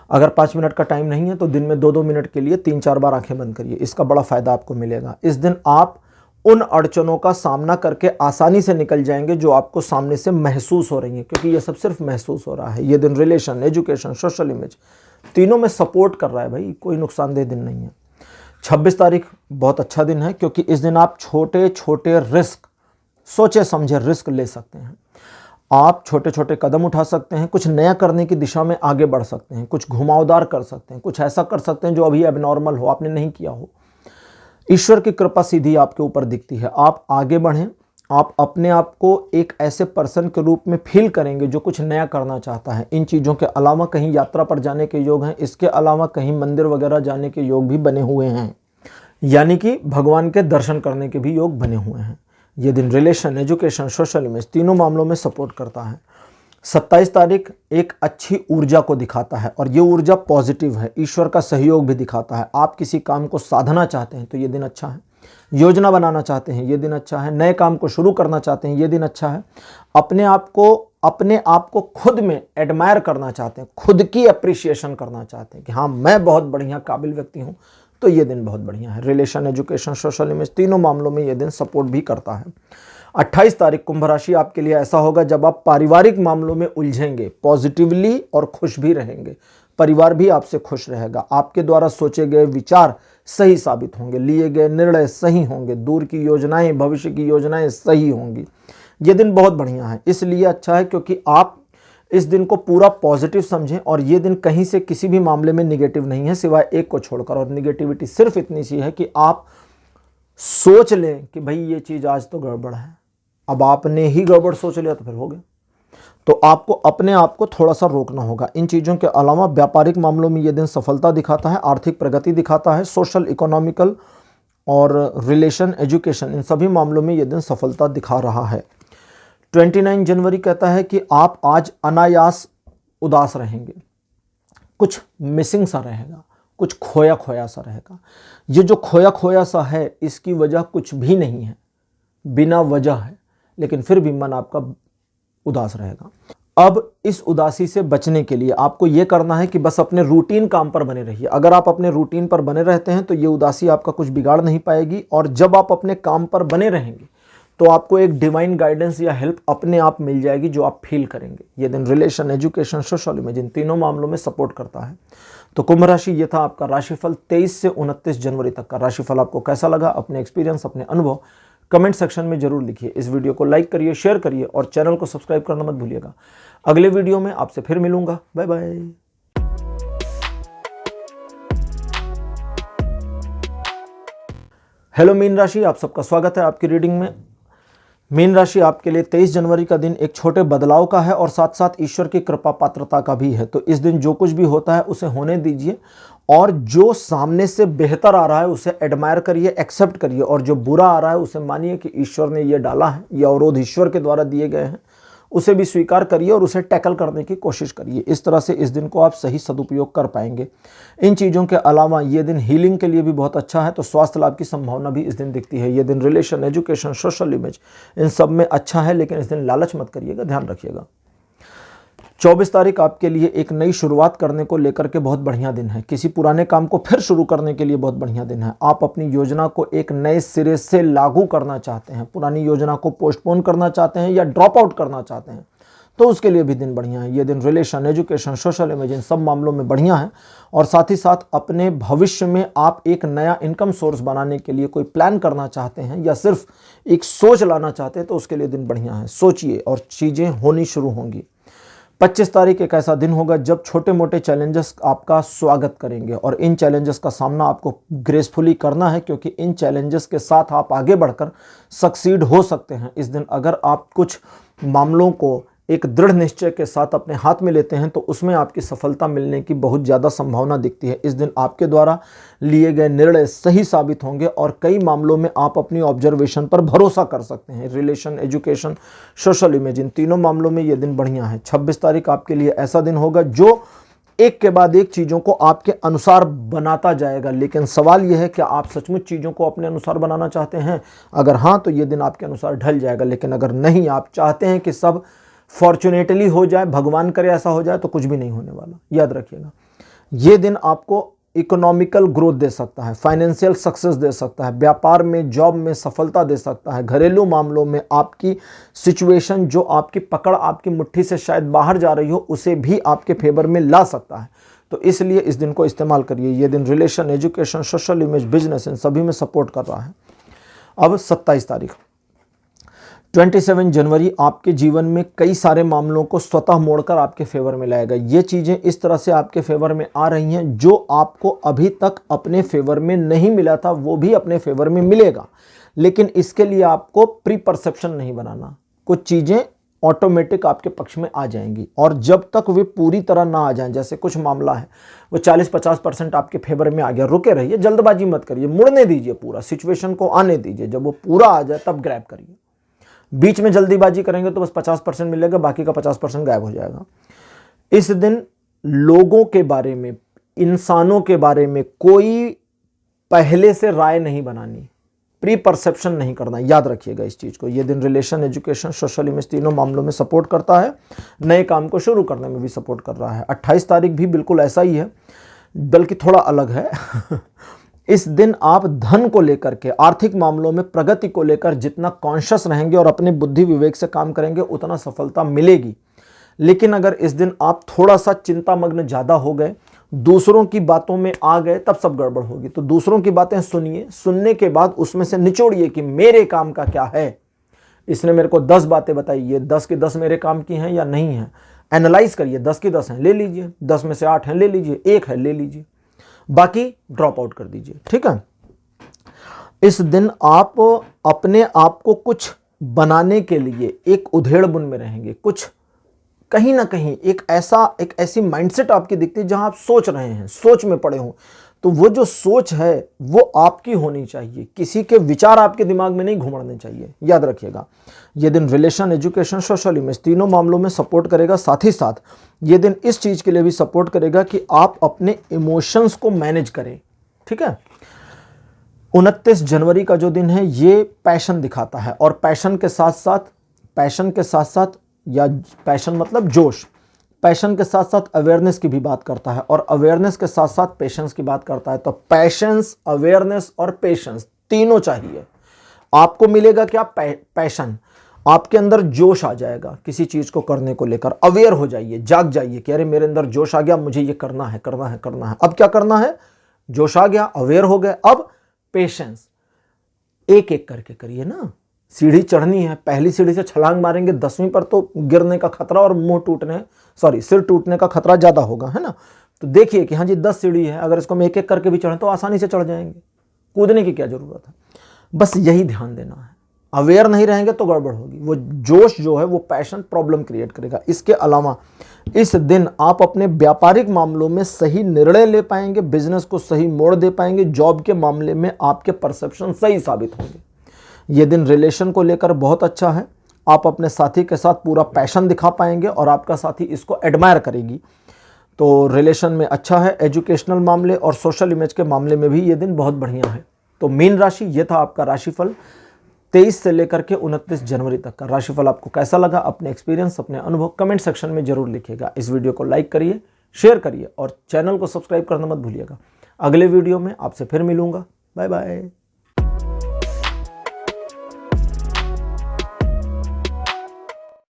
अगर 5 मिनट का टाइम नहीं है तो दिन में 2-2 मिनट के लिए 3-4 बार आंखें बंद करिए, इसका बड़ा फ़ायदा आपको मिलेगा। इस दिन आप उन अड़चनों का सामना करके आसानी से निकल जाएंगे जो आपको सामने से महसूस हो रही हैं, क्योंकि ये सब सिर्फ महसूस हो रहा है। ये दिन रिलेशन, एजुकेशन, सोशल इमेज, तीनों में सपोर्ट कर रहा है भाई, कोई नुकसानदेह दिन नहीं है। 26 तारीख बहुत अच्छा दिन है, क्योंकि इस दिन आप छोटे छोटे रिस्क, सोचे समझे रिस्क ले सकते हैं। आप छोटे छोटे कदम उठा सकते हैं, कुछ नया करने की दिशा में आगे बढ़ सकते हैं, कुछ घुमावदार कर सकते हैं, कुछ ऐसा कर सकते हैं जो अभी एबनॉर्मल हो, आपने नहीं किया हो। ईश्वर की कृपा सीधी आपके ऊपर दिखती है। आप आगे बढ़ें, आप अपने आप को एक ऐसे पर्सन के रूप में फील करेंगे जो कुछ नया करना चाहता है। इन चीज़ों के अलावा कहीं यात्रा पर जाने के योग हैं, इसके अलावा कहीं मंदिर वगैरह जाने के योग भी बने हुए हैं, यानी कि भगवान के दर्शन करने के भी योग बने हुए हैं। ये दिन रिलेशन, एजुकेशन, सोशल इमेज, तीनों मामलों में सपोर्ट करता है। 27 तारीख एक अच्छी ऊर्जा को दिखाता है और ये ऊर्जा पॉजिटिव है, ईश्वर का सहयोग भी दिखाता है। आप किसी काम को साधना चाहते हैं तो ये दिन अच्छा है। योजना बनाना चाहते हैं ये दिन अच्छा है, नए काम को शुरू करना चाहते हैं ये दिन अच्छा है, अपने आप को खुद में एडमायर करना चाहते हैं, खुद की अप्रिसिएशन करना चाहते हैं कि हाँ मैं बहुत बढ़िया काबिल व्यक्ति हूँ, तो ये दिन बहुत बढ़िया है। रिलेशन, एजुकेशन, सोशल इमेज, तीनों मामलों में ये दिन सपोर्ट भी करता है। 28 तारीख कुंभ राशि आपके लिए ऐसा होगा जब आप पारिवारिक मामलों में उलझेंगे, पॉजिटिवली और खुश भी रहेंगे, परिवार भी आपसे खुश रहेगा, आपके द्वारा सोचे गए विचार सही साबित होंगे, लिए गए निर्णय सही होंगे, दूर की योजनाएं, भविष्य की योजनाएं सही होंगी। ये दिन बहुत बढ़िया है, इसलिए अच्छा है क्योंकि आप इस दिन को पूरा पॉजिटिव समझें और ये दिन कहीं से किसी भी मामले में निगेटिव नहीं है सिवाय एक को छोड़कर, और निगेटिविटी सिर्फ इतनी सी है कि आप सोच लें कि भाई ये चीज़ आज तो गड़बड़ है। अब आपने ही गड़बड़ सोच लिया तो फिर हो गया, तो आपको अपने आप को थोड़ा सा रोकना होगा। इन चीज़ों के अलावा व्यापारिक मामलों में ये दिन सफलता दिखाता है, आर्थिक प्रगति दिखाता है, सोशल, इकोनॉमिकल और रिलेशन, एजुकेशन, इन सभी मामलों में ये दिन सफलता दिखा रहा है। 29 जनवरी कहता है कि आप आज अनायास उदास रहेंगे, कुछ मिसिंग सा रहेगा, कुछ खोया खोया सा रहेगा। ये जो खोया खोया सा है इसकी वजह कुछ भी नहीं है, बिना वजह है, लेकिन फिर भी मन आपका उदास रहेगा। अब इस उदासी से बचने के लिए आपको यह करना है कि बस अपने रूटीन काम पर बने रहिए। अगर आप अपने रूटीन पर बने रहते हैं तो ये उदासी आपका कुछ बिगाड़ नहीं पाएगी, और जब आप अपने काम पर बने रहेंगे तो आपको एक डिवाइन गाइडेंस या हेल्प अपने आप मिल जाएगी जो आप फील करेंगे। ये दिन रिलेशन, एजुकेशन, सोशल इमेज, इन तीनों मामलों में सपोर्ट करता है। तो कुंभ राशि, ये था आपका राशिफल 23 से 29 जनवरी तक का। राशिफल आपको कैसा लगा, अपने एक्सपीरियंस, अपने अनुभव कमेंट सेक्शन में जरूर लिखिए। इस वीडियो को लाइक करिए, शेयर करिए और चैनल को सब्सक्राइब करना मत भूलिएगा। अगले वीडियो में आपसे फिर मिलूंगा। Bye bye. हेलो मीन राशि, आप सबका स्वागत है आपकी रीडिंग में। मीन राशि आपके लिए 23 जनवरी का दिन एक छोटे बदलाव का है और साथ साथ ईश्वर की कृपा पात्रता का भी है। तो इस दिन जो कुछ भी होता है उसे होने दीजिए, और जो सामने से बेहतर आ रहा है उसे एडमायर करिए, एक्सेप्ट करिए, और जो बुरा आ रहा है उसे मानिए कि ईश्वर ने ये डाला है, ये अवरोध ईश्वर के द्वारा दिए गए हैं, उसे भी स्वीकार करिए और उसे टैकल करने की कोशिश करिए। इस तरह से इस दिन को आप सही सदुपयोग कर पाएंगे। इन चीज़ों के अलावा ये दिन हीलिंग के लिए भी बहुत अच्छा है, तो स्वास्थ्य लाभ की संभावना भी इस दिन दिखती है। ये दिन रिलेशन, एजुकेशन, सोशल इमेज, इन सब में अच्छा है, लेकिन इस दिन लालच मत करिएगा, ध्यान रखिएगा। 24 तारीख आपके लिए एक नई शुरुआत करने को लेकर के बहुत बढ़िया दिन है। किसी पुराने काम को फिर शुरू करने के लिए बहुत बढ़िया दिन है। आप अपनी योजना को एक नए सिरे से लागू करना चाहते हैं, पुरानी योजना को पोस्टपोन करना चाहते हैं या ड्रॉप आउट करना चाहते हैं, तो उसके लिए भी दिन बढ़िया है। ये दिन रिलेशन, एजुकेशन, सोशल इमेज, इन सब मामलों में बढ़िया है। और साथ ही साथ अपने भविष्य में आप एक नया इनकम सोर्स बनाने के लिए कोई प्लान करना चाहते हैं या सिर्फ एक सोच लाना चाहते हैं, तो उसके लिए दिन बढ़िया है। सोचिए और चीज़ें होनी शुरू होंगी। 25 तारीख एक ऐसा दिन होगा जब छोटे मोटे चैलेंजेस आपका स्वागत करेंगे, और इन चैलेंजेस का सामना आपको ग्रेसफुली करना है, क्योंकि इन चैलेंजेस के साथ आप आगे बढ़कर सक्सीड हो सकते हैं। इस दिन अगर आप कुछ मामलों को एक दृढ़ निश्चय के साथ अपने हाथ में लेते हैं तो उसमें आपकी सफलता मिलने की बहुत ज़्यादा संभावना दिखती है। इस दिन आपके द्वारा लिए गए निर्णय सही साबित होंगे और कई मामलों में आप अपनी ऑब्जर्वेशन पर भरोसा कर सकते हैं। रिलेशन, एजुकेशन, सोशल इमेज, इन तीनों मामलों में ये दिन बढ़िया है। 26 तारीख आपके लिए ऐसा दिन होगा जो एक के बाद एक चीज़ों को आपके अनुसार बनाता जाएगा, लेकिन सवाल यह है कि आप सचमुच चीज़ों को अपने अनुसार बनाना चाहते हैं। अगर हाँ तो ये दिन आपके अनुसार ढल जाएगा, लेकिन अगर नहीं, आप चाहते हैं कि सब फॉर्चुनेटली हो जाए, भगवान करे ऐसा हो जाए, तो कुछ भी नहीं होने वाला, याद रखिएगा। ये दिन आपको इकोनॉमिकल ग्रोथ दे सकता है, फाइनेंशियल सक्सेस दे सकता है, व्यापार में, जॉब में सफलता दे सकता है, घरेलू मामलों में आपकी सिचुएशन, जो आपकी पकड़ आपकी मुट्ठी से शायद बाहर जा रही हो, उसे भी आपके फेवर में ला सकता है। तो इसलिए इस दिन को इस्तेमाल करिए। ये दिन relation, education, social image, business, इन सभी में सपोर्ट कर रहा है। अब 27 तारीख 27 जनवरी आपके जीवन में कई सारे मामलों को स्वतः मोड़कर आपके फेवर में लाएगा। ये चीज़ें इस तरह से आपके फेवर में आ रही हैं जो आपको अभी तक अपने फेवर में नहीं मिला था, वो भी अपने फेवर में मिलेगा, लेकिन इसके लिए आपको प्री परसेप्शन नहीं बनाना। कुछ चीज़ें ऑटोमेटिक आपके पक्ष में आ जाएंगी, और जब तक वे पूरी तरह ना आ जाएं, जैसे कुछ मामला है वो 40-50% आपके फेवर में आ गया, रुके रहिए, जल्दबाजी मत करिए, मुड़ने दीजिए, पूरा सिचुएशन को आने दीजिए। जब वो पूरा आ जाए तब ग्रैब करिए। बीच में जल्दीबाजी करेंगे तो बस 50% मिलेगा, बाकी का 50% गायब हो जाएगा। इस दिन लोगों के बारे में, इंसानों के बारे में कोई पहले से राय नहीं बनानी, प्री परसेप्शन नहीं करना, याद रखिएगा इस चीज़ को। ये दिन रिलेशन, एजुकेशन, सोशल इमेज तीनों मामलों में सपोर्ट करता है, नए काम को शुरू करने में भी सपोर्ट कर रहा है। 28 तारीख भी बिल्कुल ऐसा ही है, बल्कि थोड़ा अलग है। इस दिन आप धन को लेकर के, आर्थिक मामलों में प्रगति को लेकर जितना कॉन्शियस रहेंगे और अपने बुद्धि विवेक से काम करेंगे उतना सफलता मिलेगी। लेकिन अगर इस दिन आप थोड़ा सा चिंतामग्न ज़्यादा हो गए, दूसरों की बातों में आ गए, तब सब गड़बड़ होगी। तो दूसरों की बातें सुनिए, सुनने के बाद उसमें से निचोड़िए कि मेरे काम का क्या है। इसने मेरे को 10 बातें बताई, ये 10 की 10 मेरे काम की हैं या नहीं है, एनालाइज करिए। 10 की 10 हैं, ले लीजिए। 10 में से 8 हैं, ले लीजिए। 1 है, ले लीजिए। बाकी ड्रॉप आउट कर दीजिए, ठीक है। इस दिन आप अपने आप को कुछ बनाने के लिए एक उधेड़बुन में रहेंगे। कुछ कहीं ना कहीं एक ऐसी माइंडसेट आपकी दिखती है जहां आप सोच रहे हैं, सोच में पड़े हों, तो वो जो सोच है वो आपकी होनी चाहिए, किसी के विचार आपके दिमाग में नहीं घुमड़ने चाहिए, याद रखिएगा। ये दिन रिलेशन, एजुकेशन, सोशल इमेज तीनों मामलों में सपोर्ट करेगा। साथ ही साथ ये दिन इस चीज़ के लिए भी सपोर्ट करेगा कि आप अपने इमोशंस को मैनेज करें, ठीक है। 29 जनवरी का जो दिन है ये पैशन दिखाता है, और पैशन के साथ साथ या पैशन मतलब जोश, पैशन के साथ साथ अवेयरनेस की भी बात करता है, और अवेयरनेस के साथ साथ पेशेंस की बात करता है। तो पैशंस, अवेयरनेस और पेशेंस तीनों चाहिए। आपको मिलेगा क्या? पैशन। आपके अंदर जोश आ जाएगा किसी चीज को करने को लेकर। अवेयर हो जाइए, जाग जाइए कि अरे मेरे अंदर जोश आ गया, मुझे ये करना है, करना है, करना है। अब क्या करना है? जोश आ गया, अवेयर हो गए। अब पेशेंस, एक एक करके करिए ना। सीढ़ी चढ़नी है, पहली सीढ़ी से छलांग मारेंगे 10वीं पर तो गिरने का खतरा और सिर टूटने का खतरा ज्यादा होगा, है ना। तो देखिए कि हाँ जी 10 सीढ़ी है, अगर इसको हम एक एक करके भी चढ़ें तो आसानी से चढ़ जाएंगे, कूदने की क्या जरूरत है। बस यही ध्यान देना है। अवेयर नहीं रहेंगे तो गड़बड़ होगी। वो जोश जो है वो पैशन प्रॉब्लम क्रिएट करेगा। इसके अलावा इस दिन आप अपने व्यापारिक मामलों में सही निर्णय ले पाएंगे, बिजनेस को सही मोड़ दे पाएंगे, जॉब के मामले में आपके परसेप्शन सही साबित होंगे। ये दिन रिलेशन को लेकर बहुत अच्छा है। आप अपने साथी के साथ पूरा पैशन दिखा पाएंगे और आपका साथी इसको एडमायर करेगी, तो रिलेशन में अच्छा है। एजुकेशनल मामले और सोशल इमेज के मामले में भी ये दिन बहुत बढ़िया है। तो मीन राशि, ये था आपका राशिफल 23 से लेकर के 29 जनवरी तक का। राशिफल आपको कैसा लगा? अपने एक्सपीरियंस, अपने अनुभव कमेंट सेक्शन में जरूर लिखिएगा। इस वीडियो को लाइक करिए, शेयर करिए और चैनल को सब्सक्राइब करना मत भूलिएगा। अगले वीडियो में आपसे फिर मिलूंगा। Bye bye.